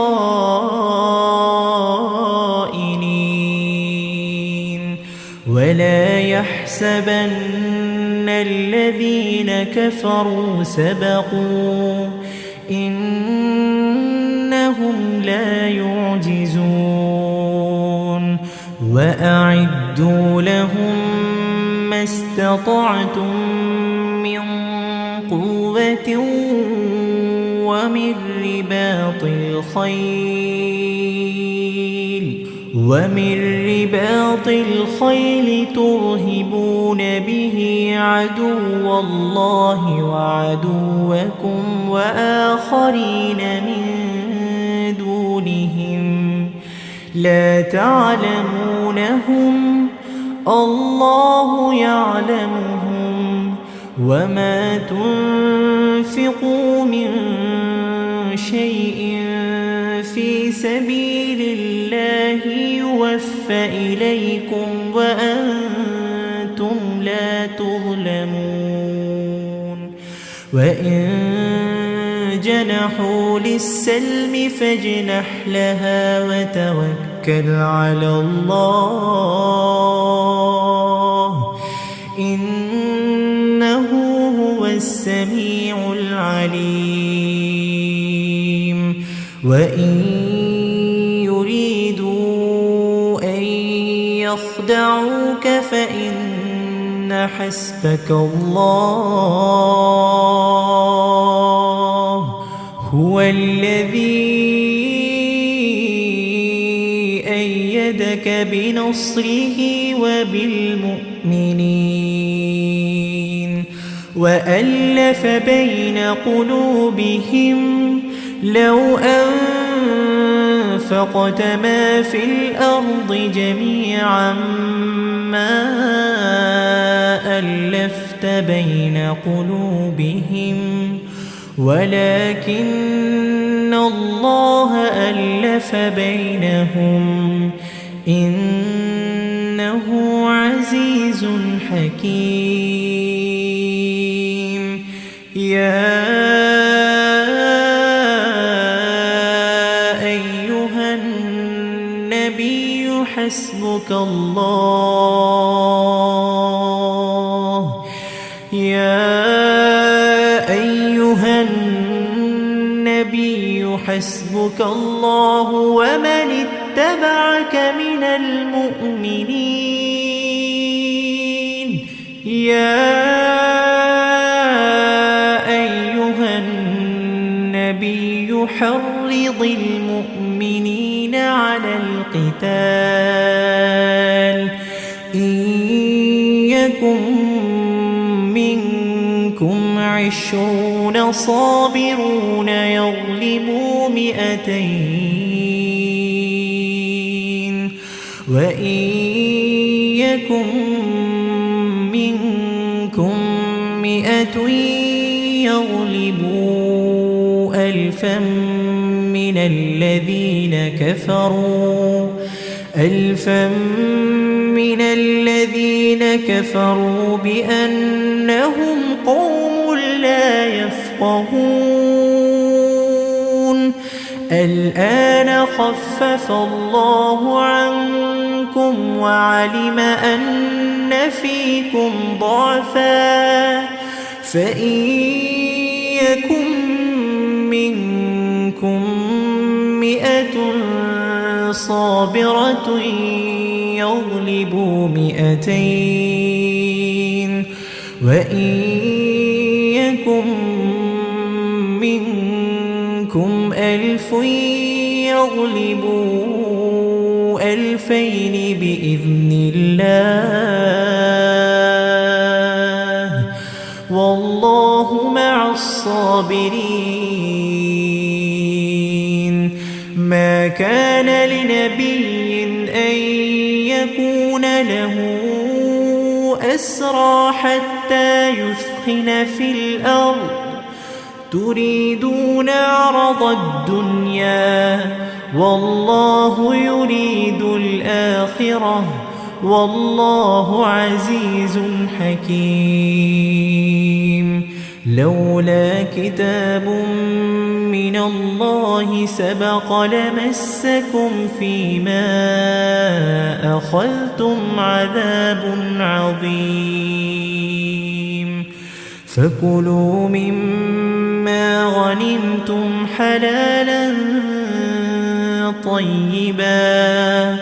ولا يحسبن الذين كفروا سبقوا إنهم لا يعجزون. وأعدوا لهم ما استطعتم من قوة ومن رباط الخيل ترهبون به عدو الله وعدوكم وآخرين من دونهم لا تعلمونهم الله يعلمهم. وما تنفقوا من شيء في سبيل الله يوفى إليكم وأنتم لا تظلمون. وإن جنحوا للسلم فاجنح لها وتوكل على الله إنه هو السميع العليم. وإن يريدوا أن يخدعوك فإن حسبك الله هو الذي أيدك بنصره وبالمؤمنين وألف بين قلوبهم لو أنفقت ما في الأرض جميعا ما ألفت بين قلوبهم ولكن الله ألف بينهم إنه عزيز حكيم. يا أيها النبي حسبك الله حسبك الله ومن اتبعك من المؤمنين. يا أيها النبي يحرض المؤمنين على القتال إن يكن منكم 20 صابرون يغلبوا 200 وإن يكن منكم 100 يغلبوا 1000 من الذين كفروا بأنهم قوم لا يفقهون الآن خفف الله عنكم وعلم أن فيكم ضعفا فإن يكن منكم 100 صابرة يغلبوا 200 وإن يكن منكم 1000 يغلبوا 2000 بإذن الله والله مع الصابرين ما كان لنبي أن يكون له أسرى حتى يثخن في الأرض تريدون عرض الدنيا والله يريد الآخرة والله عزيز حكيم لولا كتاب من الله سبق لمسكم فيما أخذتم عذاب عظيم فكلوا مما غنمتم حلالا طيبا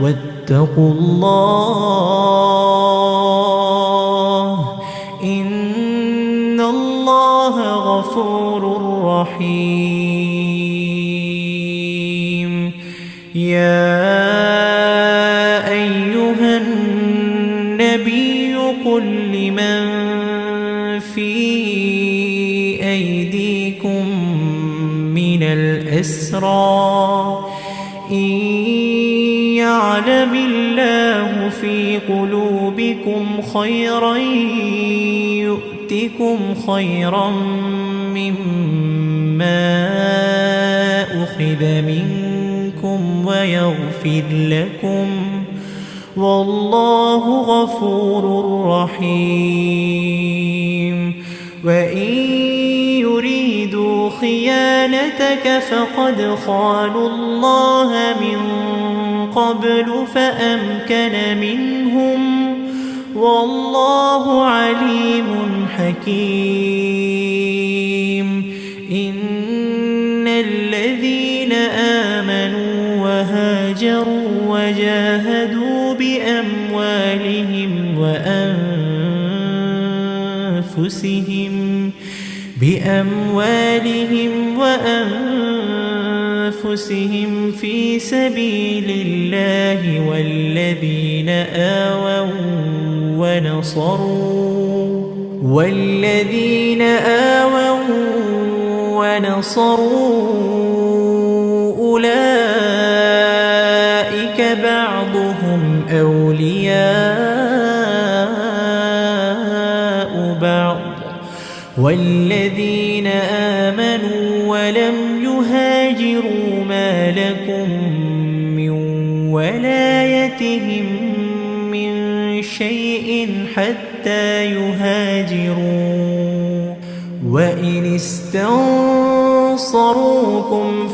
واتقوا الله إن الله غفور رحيم يا أيها النبي قل لمن في أيديكم من الأسرى إن يعلم الله في قلوبكم خيرا يؤتكم خيرا مما أخذ منكم ويغفر لكم والله غفور رحيم وإن يريدوا خيانتك فقد خانوا الله من قبل فأمكن منهم والله عليم حكيم إن الذين آمنوا وهاجروا وجاهدوا بأموالهم وأنفسهم في سبيل الله والذين آووا ونصروا أولئك بعضهم أولياء بعض والذين آمنوا ولم يهاجروا ما لكم من ولايتهم من شيء حتى يهاجروا وإن استنصروكم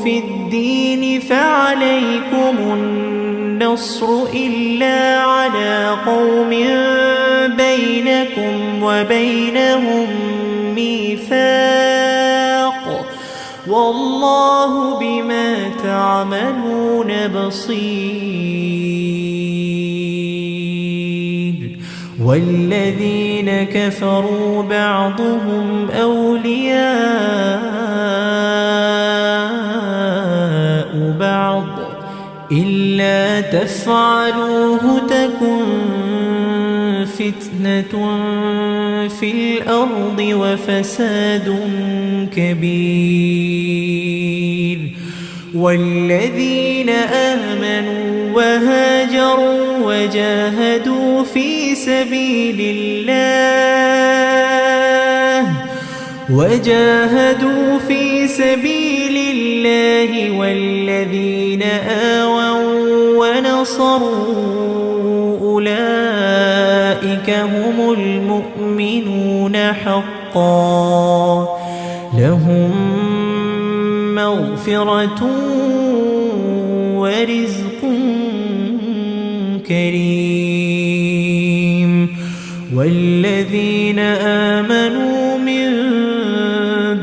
في الدين فعليكم النصر إلا على قوم بينكم وبينهم ميثاق والله بما تعملون بصير والذين كفروا بعضهم أولياء بعض إلا تفعلوه تكن فتنة في الأرض وفساد كبير والذين آمنوا وهاجروا وجاهدوا في سبيل الله والذين آووا ونصروا أولئك هم المؤمنون حقا لهم مغفرة ورزق كريم والذين آمنوا من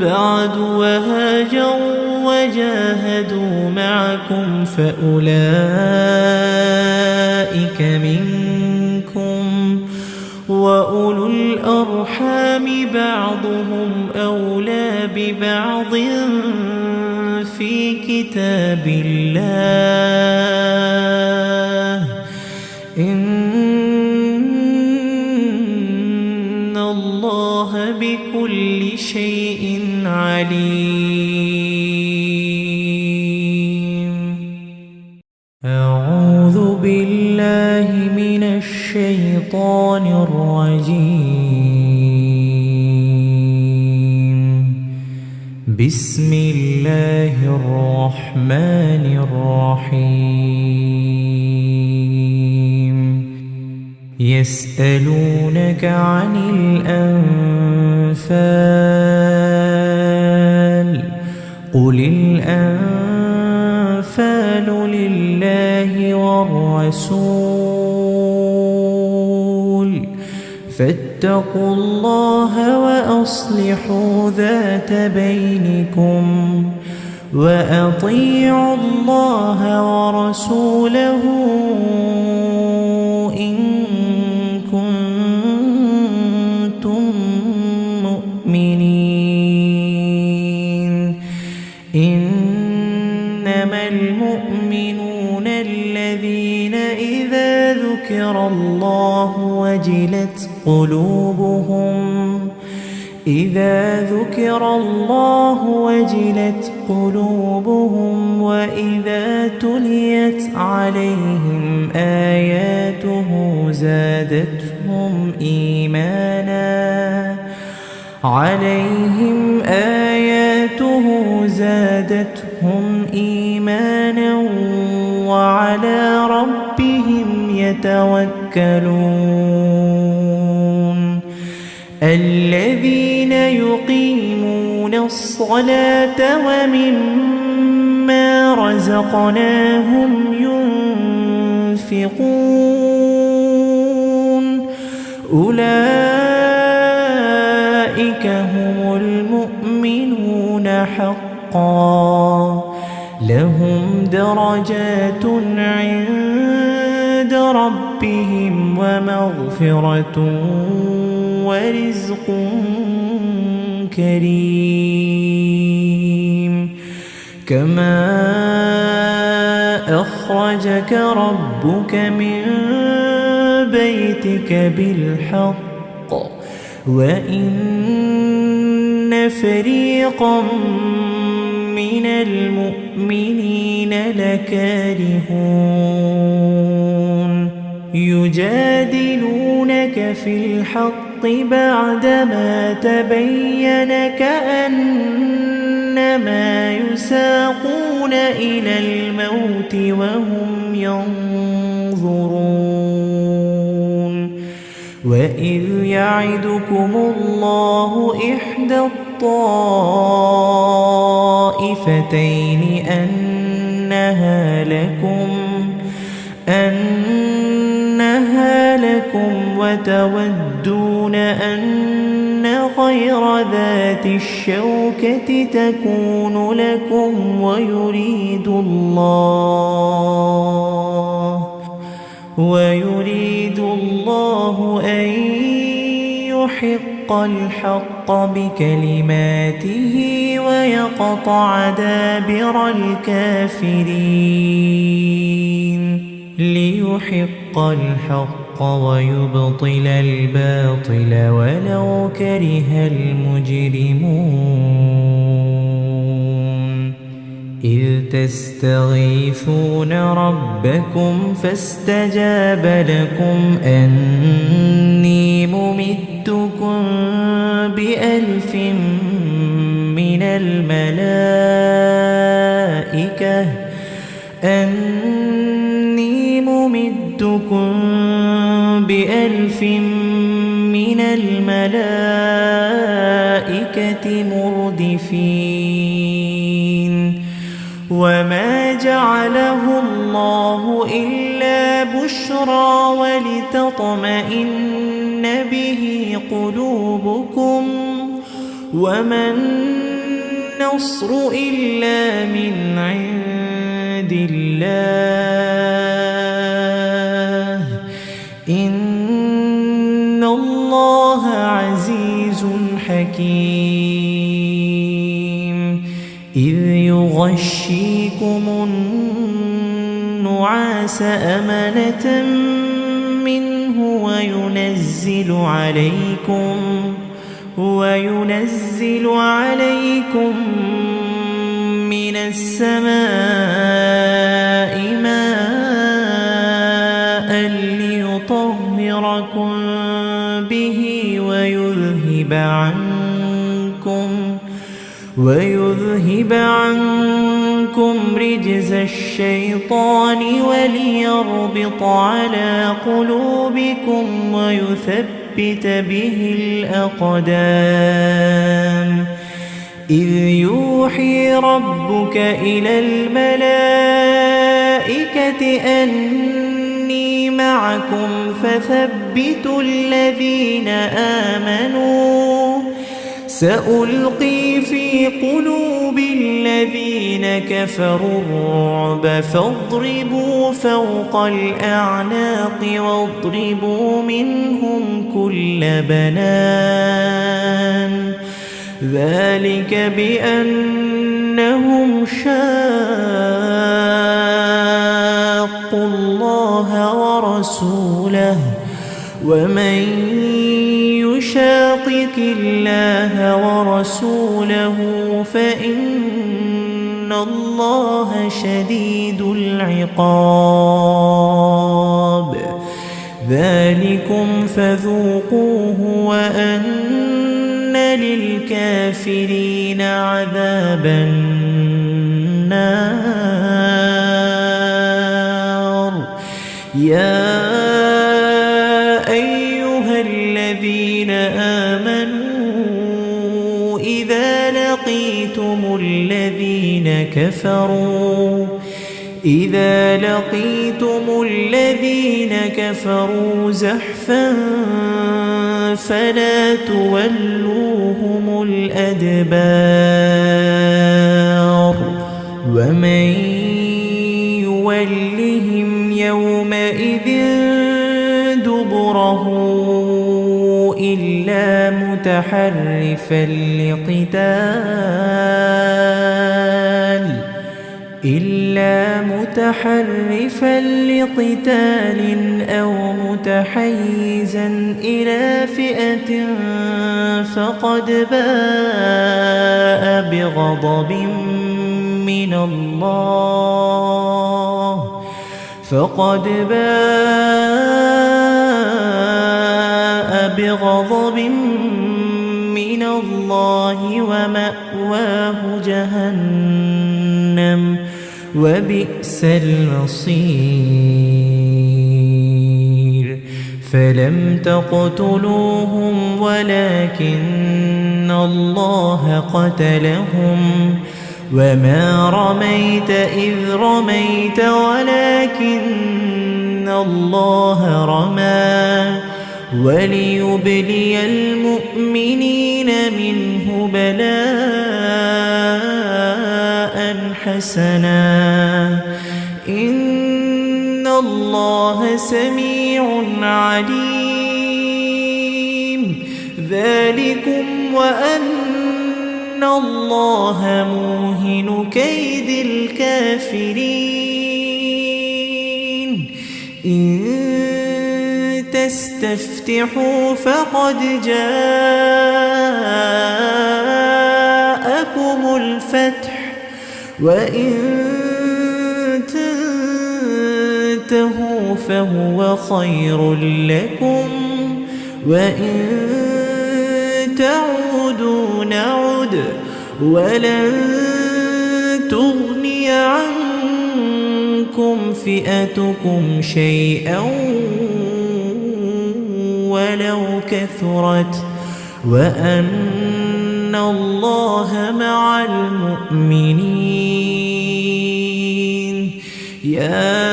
بعد وهاجروا وجاهدوا معكم فأولئك منكم وأولو الأرحام بعضهم أولى ببعض في كتاب الله إن الله بكل شيء عليم. أعوذ بالله من الشيطان الرجيم. بسم الله الرحمن الرحيم. يسألونك عن الأنفال قل الأنفال لله والرسول فاتقوا الله وأصلحوا ذات بينكم وأطيعوا الله ورسوله إن كنتم مؤمنين. إنما المؤمنون الذين إذا ذكر الله وجلت قلوبهم وإذا تليت عليهم آياته زادتهم إيمانا وعلى ربهم يتوكلون. الذين يقيمون الصلاة ومما رزقناهم ينفقون أولئك هم المؤمنون حقا لهم درجات عند ربهم ومغفرة ورزق كريم. كما أخرجك ربك من بيتك بالحق وإن فريقا من المؤمنين لكارهون يجادلونك في الحق بعدما تبين كأنما يساقون إلى الموت وهم ينظرون. وإذ يعدكم الله إحدى الطائفتين أنها لكم وتودون أن غير ذات الشوكة تكون لكم ويريد الله أن يحق الحق بكلماته ويقطع دابر الكافرين ليحق الحق ويبطل الباطل ولو كره المجرمون إذ تستغيثون ربكم فاستجاب لكم أني ممدكم ب1000 من الملائكة ب1000 من الملائكة مردفين وما جعله الله إلا بشرى ولتطمئن به قلوبكم وما النصر إلا من عند الله إن الله عزيز حكيم إذ يغشيكم النعاس أمنة منه وينزل عليكم من السماء ماء ليطهركم به ويذهب عنكم رجز الشيطان وليربط على قلوبكم ويثبت به الأقدام إذ يوحي ربك إلى الملائكة أني معكم فثبتوا الذين آمنوا سألقي في قلوب الذين كفروا الرعب فاضربوا فوق الأعناق واضربوا منهم كل بنان ذلك بأنهم شاقوا الله ورسوله ومن يشاقق الله ورسوله فإن الله شديد العقاب ذلكم فذوقوه وأن للكافرين عذاب النار يا أيها الذين آمنوا إذا لقيتم الذين كفروا زحفا فلا تولوهم الأدبار ومن يولهم يومئذ دبره إلا متحرفا لقتال أو متحيزا إلى فئة فقد باء بغضب من الله ومأواه جهنم وبئس المصير فلم تقتلوهم ولكن الله قتلهم وما رميت إذ رميت ولكن الله رمى وليبلي المؤمنين منه بلاء حسنا إن الله سميع عليم ذلكم وأن الله موهن كيد الكافرين إن تستفتحوا فقد جاءكم الفتح وإن تنتهوا فهو خير لكم وإن تعودوا نعد ولن تغني عنكم فئتكم شيئا ولو كثرت وأن الله مع المؤمنين يا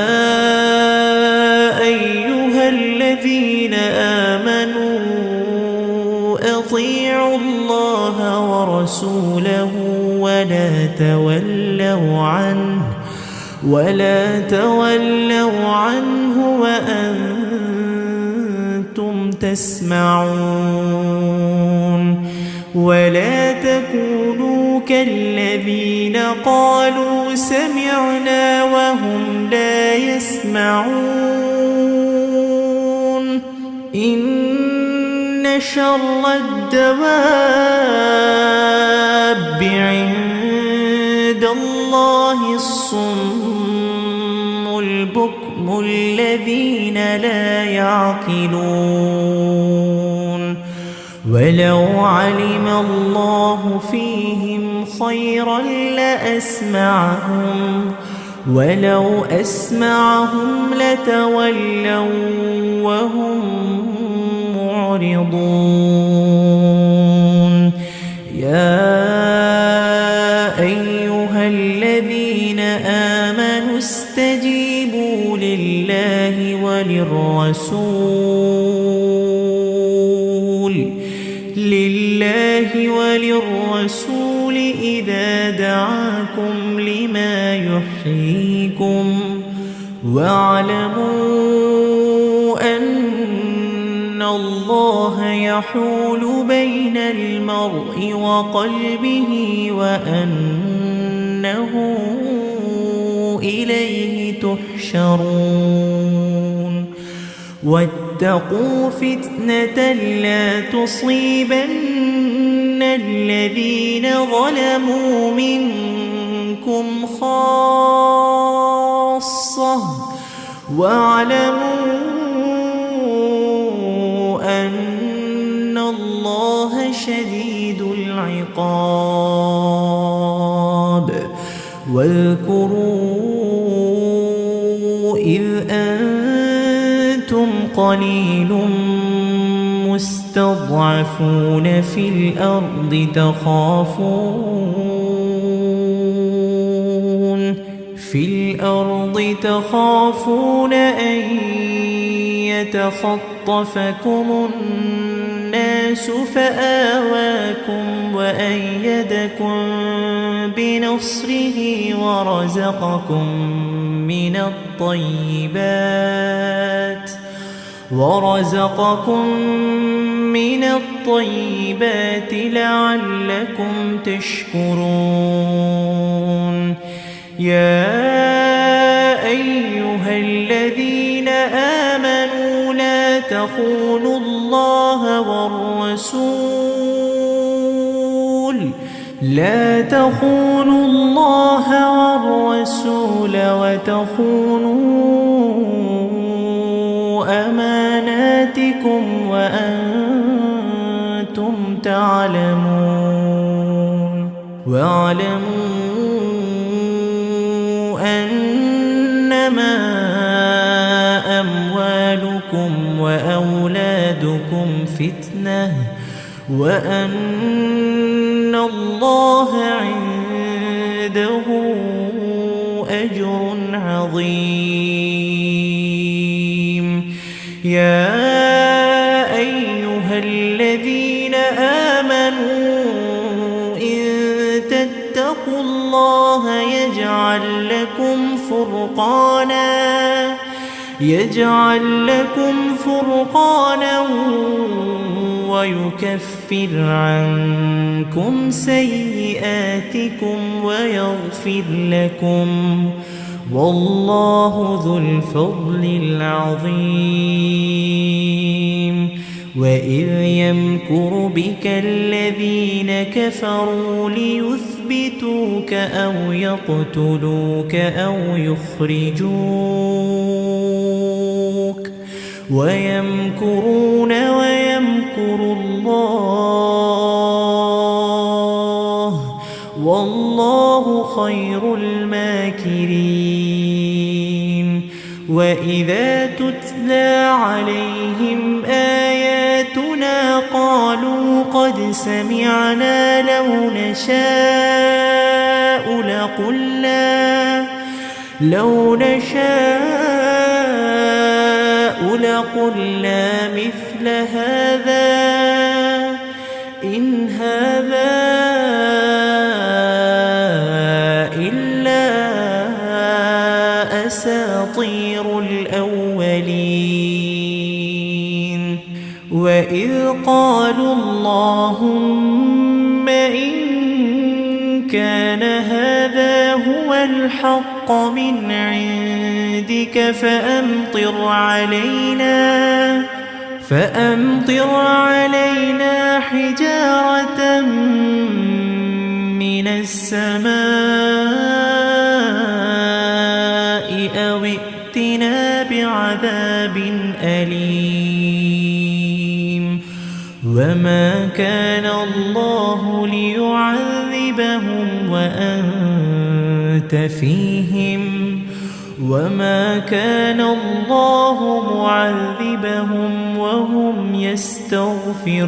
أيها الذين آمنوا أطيعوا الله ورسوله ولا تولوا عنه وأنتم تسمعون ولا تكونوا كالذين قالوا سمعنا وهم لا يسمعون إن شر الدواب عند الله الصم البكم الذين لا يعقلون ولو علم الله فيهم خيرا لأسمعهم ولو أسمعهم لتولوا وهم معرضون يا أيها الذين آمنوا استجيبوا لله وللرسول إذا دعاكم لما يحييكم واعلموا أن الله يحول بين المرء وقلبه وأنه إليه تحشرون واتقوا فتنة لا تصيبن الذين ظلموا منكم خاصة واعلموا أن الله شديد العقاب واذكروا إذ أنتم قليل مستضعفون في الأرض تخافون أن يتخطفكم الناس فآواكم وأيدكم بنصره ورزقكم من الطيبات لعلكم تشكرون يا أيها الذين آمنوا لا تخونوا الله والرسول وتخونوا أماناتكم وأنتم تعلمون واعلموا أنما أموالكم وأولادكم فتنة وأن الله عنده أجر عظيم يا أيها الذين آمنوا إن تتقوا الله يجعل لكم فرقانا ويكفر عنكم سيئاتكم ويغفر لكم والله ذو الفضل العظيم. وإذ يمكر بك الذين كفروا ليثبتوك أو يقتلوك أو يخرجوك ويمكرون ويمكر الله والله خير الماكرين. وإذا تتلى عليهم آياتنا قالوا قد سمعنا لو نشاء لقلنا مثل هذا إن هذا إلا أساطير الأولين. وإذ قالوا اللهم إن كان هذا هو الحق من عندك فأمطر علينا حجارة من السماء أو ائتنا بعذاب أليم. وما كان الله ليعذبهم وأنت فيهم وما كان الله معذبهم وهم يستغفرون.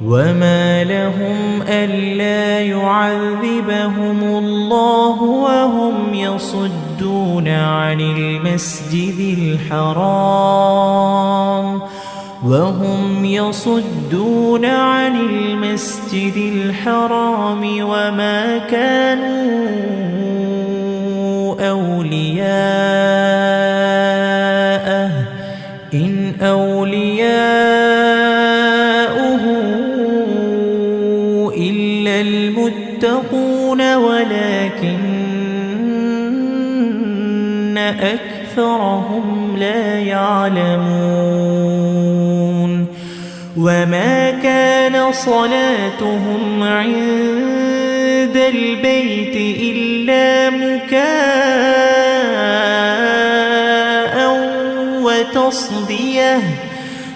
وما لهم ألا يعذبهم الله وهم يصدون عن المسجد الحرام وما كانوا أولياءه إن أولياؤه إلا المتقون ولكن أكثرهم لا يعلمون. وما كان صلاتهم عند البيت إلا مكاء وتصدية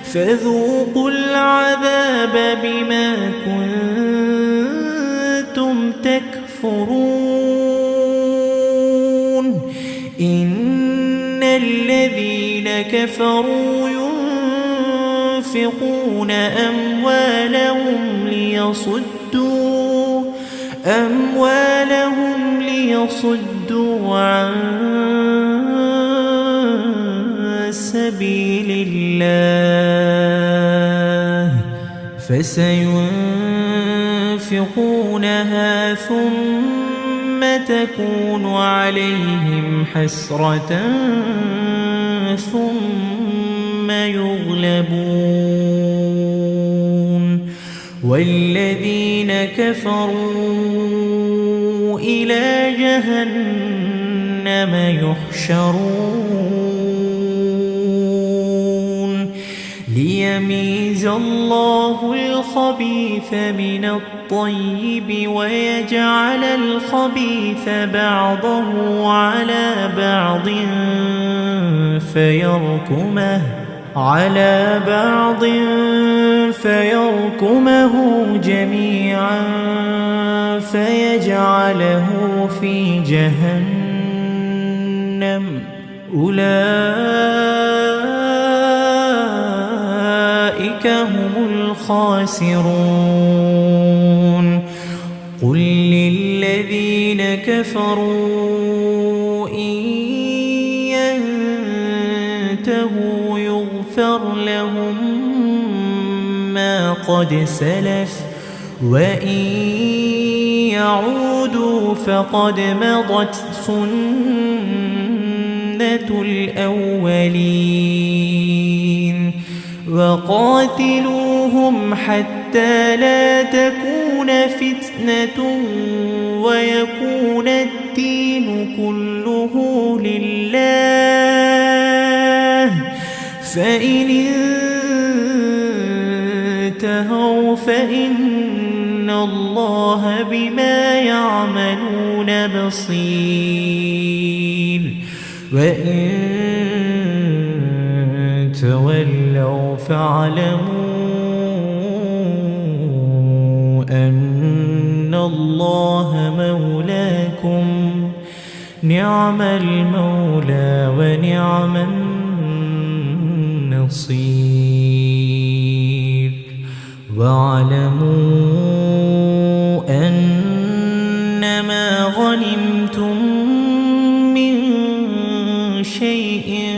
فذوقوا العذاب بما كنتم تكفرون. إن الذين كفروا ينفقون أموالهم ليصدوا عن سبيل الله فسينفقونها ثم تكون عليهم حسرة ثم يغلبون والذين كفروا إلى جهنم يحشرون ليميز الله الخبيث من الطيب ويجعل الخبيث بعضه على بعض فيركمه جميعا فيجعله في جهنم أولئك هم الخاسرون. قل للذين كفروا إن ينتهوا يغفر لهم ما قد سلف وإن يعودوا فقد مضت سنة الأولين. وقاتلوهم حتى لا تكون فتنة ويكون الدين كله لله فإن انتهوا فإن الله بما يعملون بصير وإن تولوا فاعلموا أن الله مولاكم نعم المولى ونعم النصير واعلموا أنما غنمتم من شيء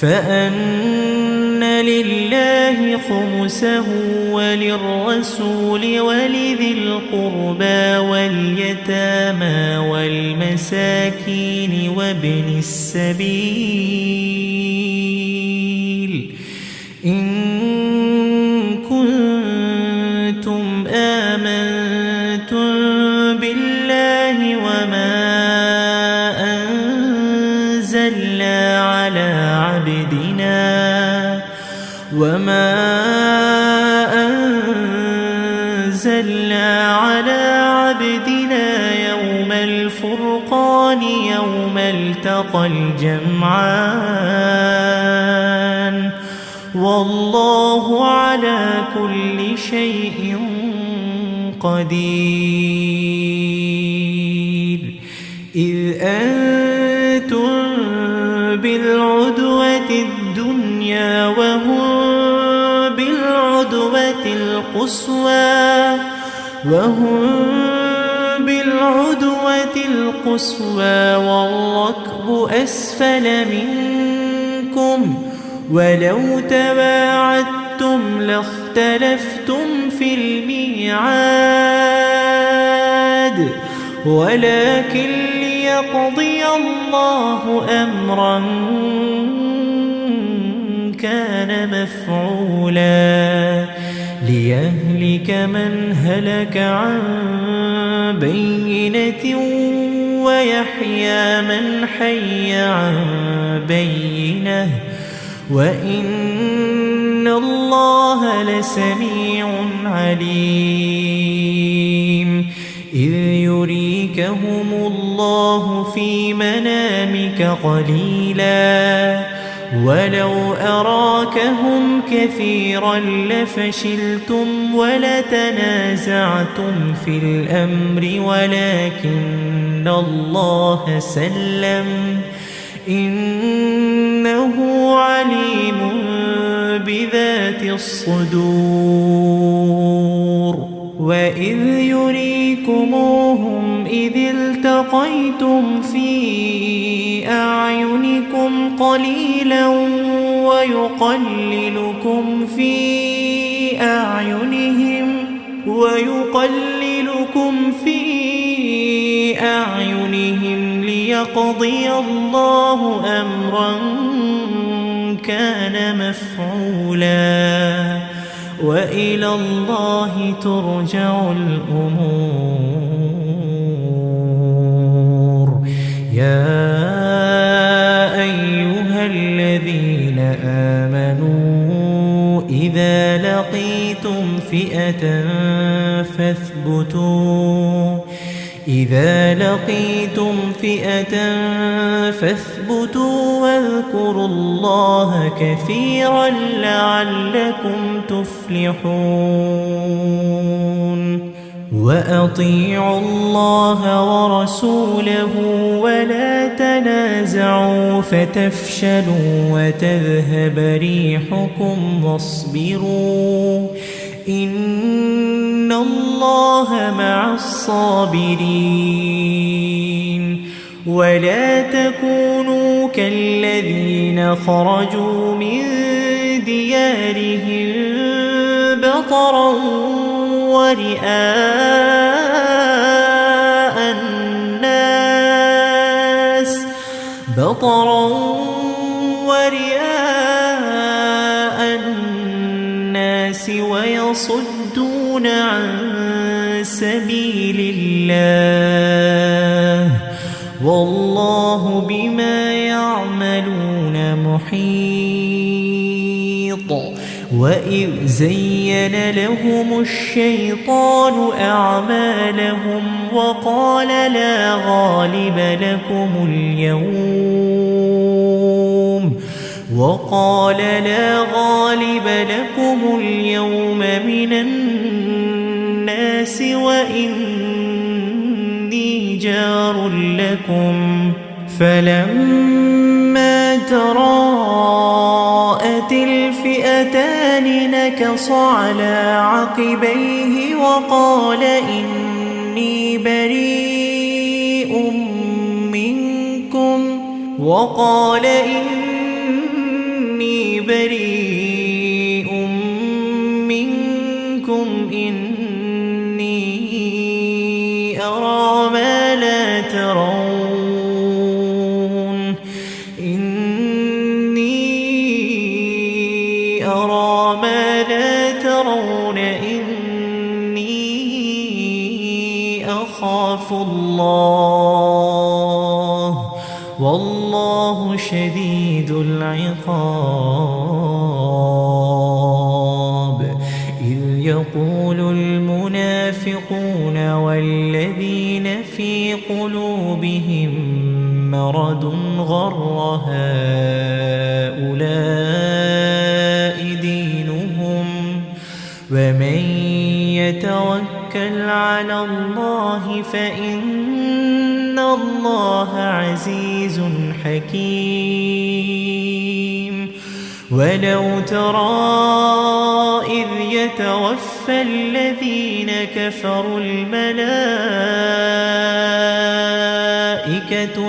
فأن لله خمسه وللرسول ولذي القربى واليتامى والمساكين وابن السبيل إن كنتم آمنتم بالله وما أنزلنا على عبدنا يوم الفرقان يوم التقى الجمعان والله على كل شيء قدير إذ أنتم بالعدوة الدنيا وهم بالعدوة القصوى والركب أسفل منكم ولو تواعدتم لاختلفتم في الميعاد ولكن ليقضي الله أمرا كان مفعولا ليهلك من هلك عن بينة ويحيى من حي عن بينة وإن الله لسميع عليم إذ يريكهم الله في منامك قليلا ولو أراكهم كثيرا لفشلتم ولتنازعتم في الأمر ولكن الله سلم إنه عليم بذات الصدور وإذ يريكموهم إذ التقيتم في أعينكم قليلا ويقللكم في أعينهم ليقضي الله أمرا كان مفعولا وإلى الله ترجع الأمور يا أيها الذين آمنوا إذا لقيتم فئة فاثبتوا واذكروا الله كثيرا لعلكم تفلحون وأطيعوا الله ورسوله ولا تنازعوا فتفشلوا وتذهب ريحكم واصبروا إن الله مع الصابرين ولا تكونوا كالذين خرجوا من ديارهم بطرا بطرا ورئاء الناس ويصدون عن سبيل الله والله بما يعملون محيط. وإذ زين لهم الشيطان أعمالهم وقال لا غالب لكم اليوم من الناس وإني جار لكم. فلما تراءت الفئتان نكص على عقبيه وقال إني بريء منكم إني أرى ما لا ترون إني أخاف الله والله شديد العقاب. إذ يقول المنافقون والذين في قلوبهم مرض غر هؤلاء دينهم ومن يتوكل على الله فإن الله عزيز حكيم. ولو ترى إذ يتوفى الذين كفروا الملائكة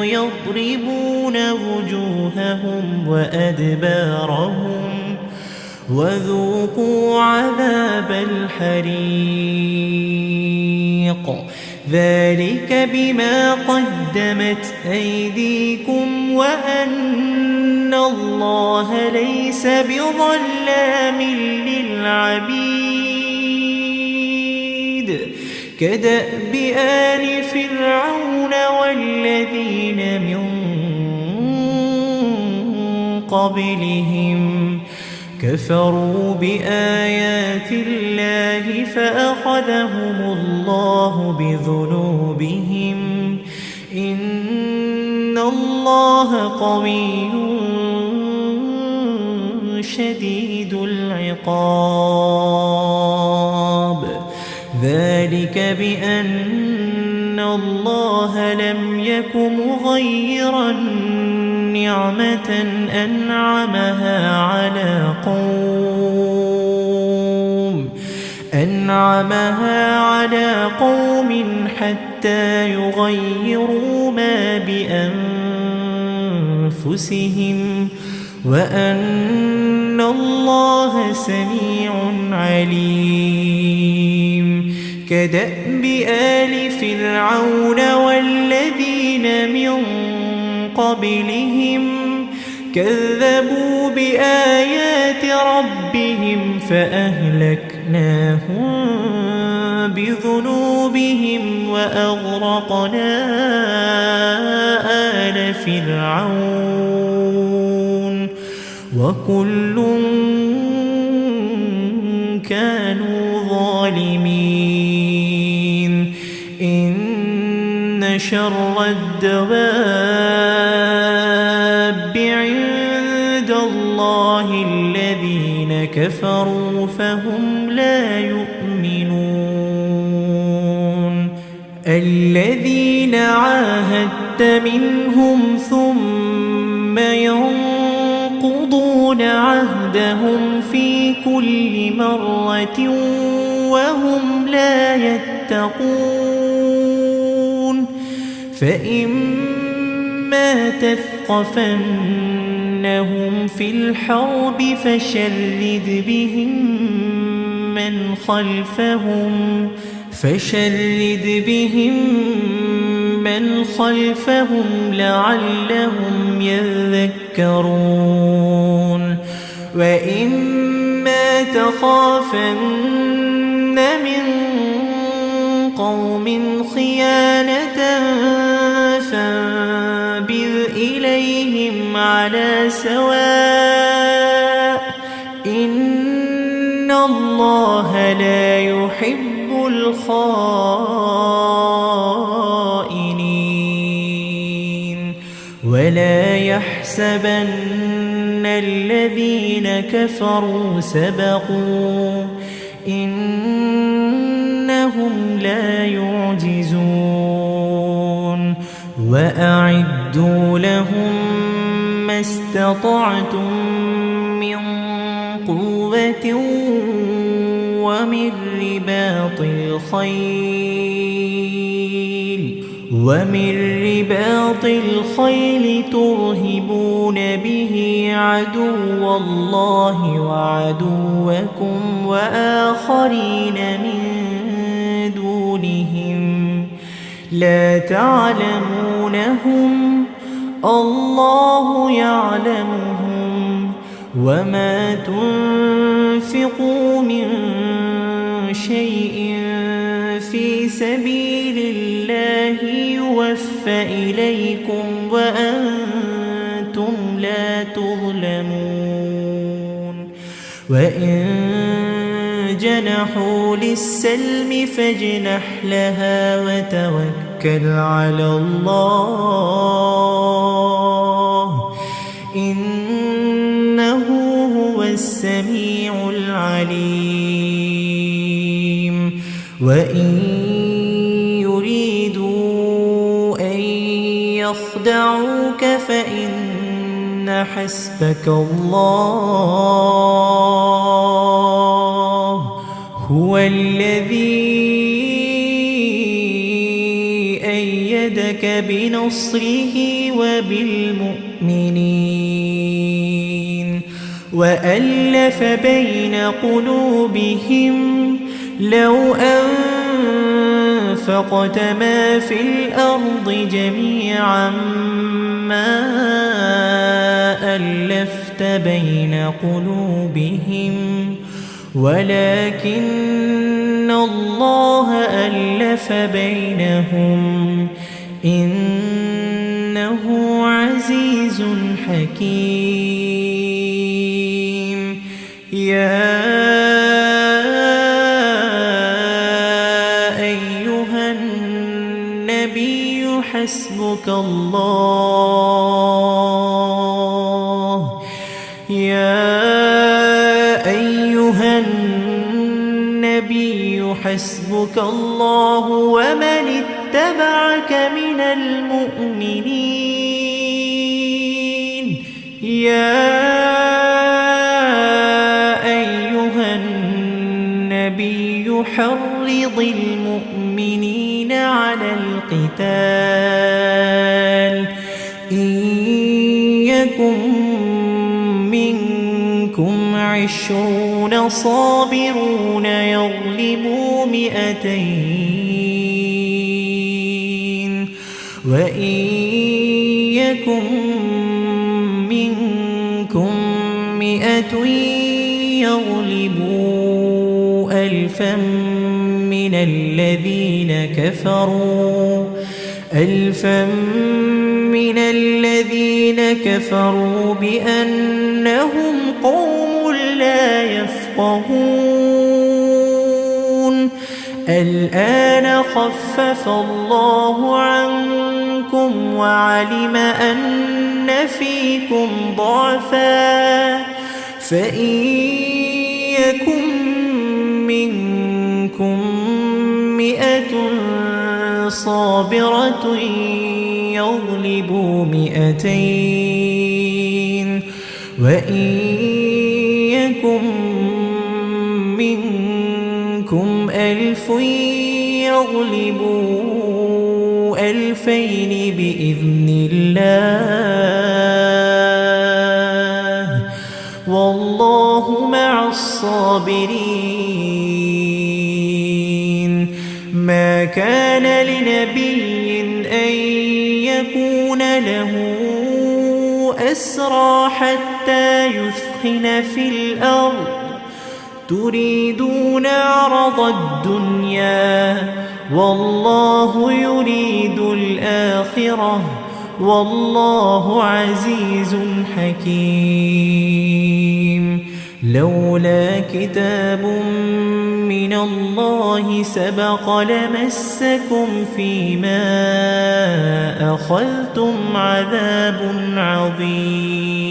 يضربون وجوههم وأدبارهم وذوقوا عذاب الحريق ذلك بما قدمت أيديكم وأن الله ليس بظلام للعبيد. كدأب آل فرعون والذين من قبلهم كفروا بآيات الله فأخذهم الله بذنوبهم إن الله قوي شديد العقاب. ذلك بأن الله لم يك مغيرا نعمة أنعمها على قوم حتى يغيروا ما بأنفسهم وأن الله سميع عليم. كدأب آل فرعون والذين من قبلهم كذبوا بآيات ربهم فأهلكناهم بذنوبهم وأغرقنا آل فرعون وكل كانوا ظالمين. إن شر الدواب عند الله الذين كفروا فهم لا يؤمنون. الذين عاهدت منهم ثم ينقضون عهدهم في كل مرة وهم لا يتقون. فإما تثقفنهم في الحرب فشرد بهم من خلفهم لعلهم يذكرون وإما تخافن من قوم خيانة فانبذ إليهم على سواء إن الله لا يحب الخائنين ولا يحسبن الذين كفروا سبقوا إنهم لا يعجزون وأعدوا لهم ما استطعتم من قوة ومن رباط الخيل ترهبون به عدو الله وعدوكم وآخرين من دونهم لا تعلمونهم الله يعلمهم وما تنفقوا من شيء في سبيل الله يوفى إليكم وأنتم لا تظلمون وإن جنحوا للسلم فاجنح لها وتوكل على الله إنه هو السميع العليم وإن يريدوا أن يخدعوك فإن حسبك الله هو الذي أيدك بنصره وبالمؤمنين وألف بين قلوبهم لو أنفقت ما في الأرض جميعا ما ألفت بين قلوبهم ولكن الله ألف بينهم إنه عزيز حكيم يا أيها النبي حسبك الله حسبك الله ومن اتبعك من المؤمنين يا أيها النبي حرض المؤمنين على القتال إن يكن منكم 20 صابرون يغلبوا 200 وإن يكن منكم 100 يغلبوا 1000 من الذين كفروا بأنهم قوم لا يفقهون الآن خفف الله عنكم وعلم أن فيكم ضعفا فإن يكن منكم 100 صابرة يغلبوا 200 وإن يكن منكم 1000 يغلبوا 2000 بإذن الله والله مع الصابرين ما كان لنبي أن يكون له أسرى حتى يثخن في الأرض تريدون عرض الدنيا والله يريد الآخرة والله عزيز حكيم. لولا كتاب من الله سبق لمسكم فيما أخذتم عذاب عظيم.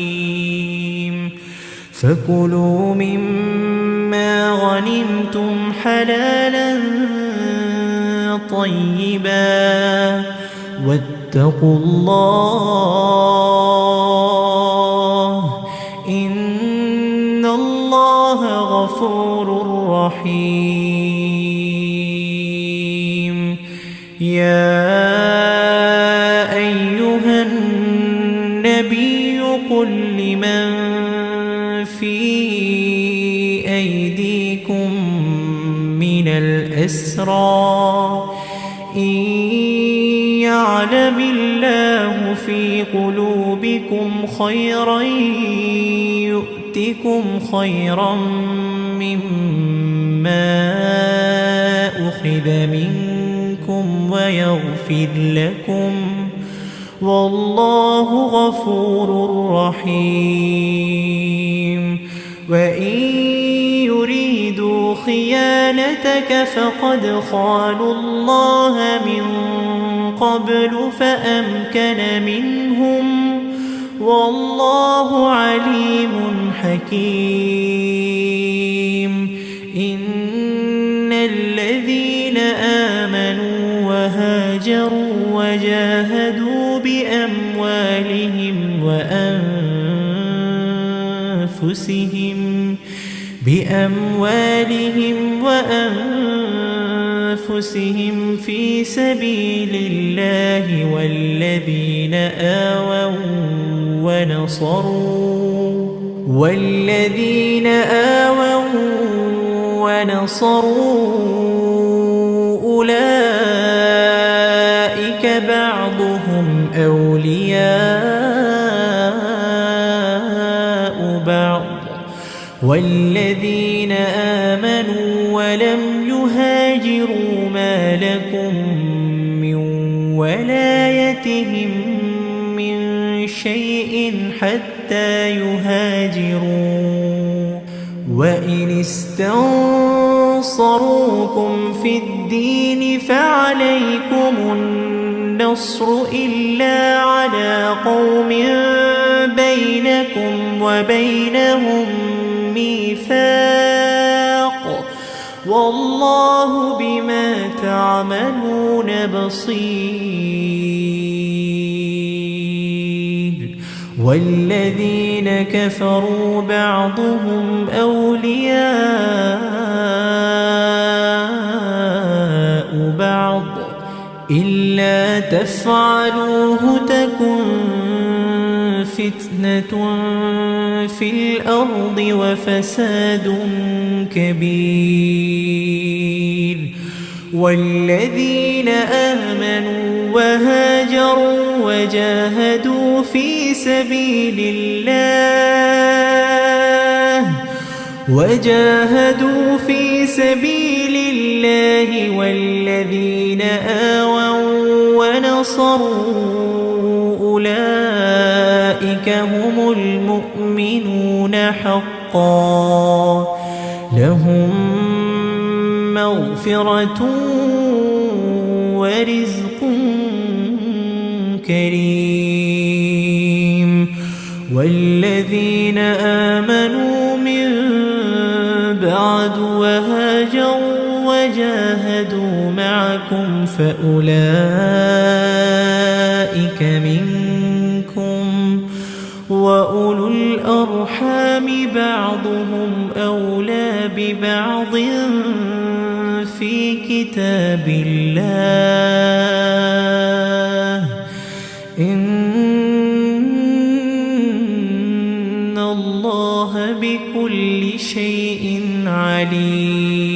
فكلوا مما غنمتم حلالا طيبا واتقوا الله إن الله غفور رحيم. يا أيها النبي قل لمن في أيديكم من الأسرى إن يعلم الله في قلوبكم خيرا يؤتكم خيرا مما أخذ منكم ويغفر لكم والله غفور رحيم. وإن يريدوا خيانتك فقد خانوا الله من قبل فأمكن منهم والله عليم حكيم. إن الذين آمنوا وهاجروا وجاهدوا بأموالهم وأنفسهم في سبيل الله والذين آووا ونصروا أولئك بعضهم أولياء بعض والذين آمنوا ولم يهاجروا ما لكم من ولايتهم من شيء حتى يهاجروا. وإن استنصروكم في الدين فعليكم النصر إلا على قوم بينكم وبينهم ميثاق والله بما تعملون بصير. والذين كفروا بعضهم أولياء بعض إلا تفعلوه تكن فتنة في الأرض وفساد كبير. والذين آمنوا وهاجروا وجاهدوا في سبيل الله والذين آووا ونصروا أولئك هم المؤمنون حقا لهم مغفرة ورزق كريم. والذين آمنوا من بعد وهاجروا وجاهدوا معكم فأولئك منكم وأولو الأرحام بعضهم أولى ببعض في كتاب الله إن الله بكل شيء عليم.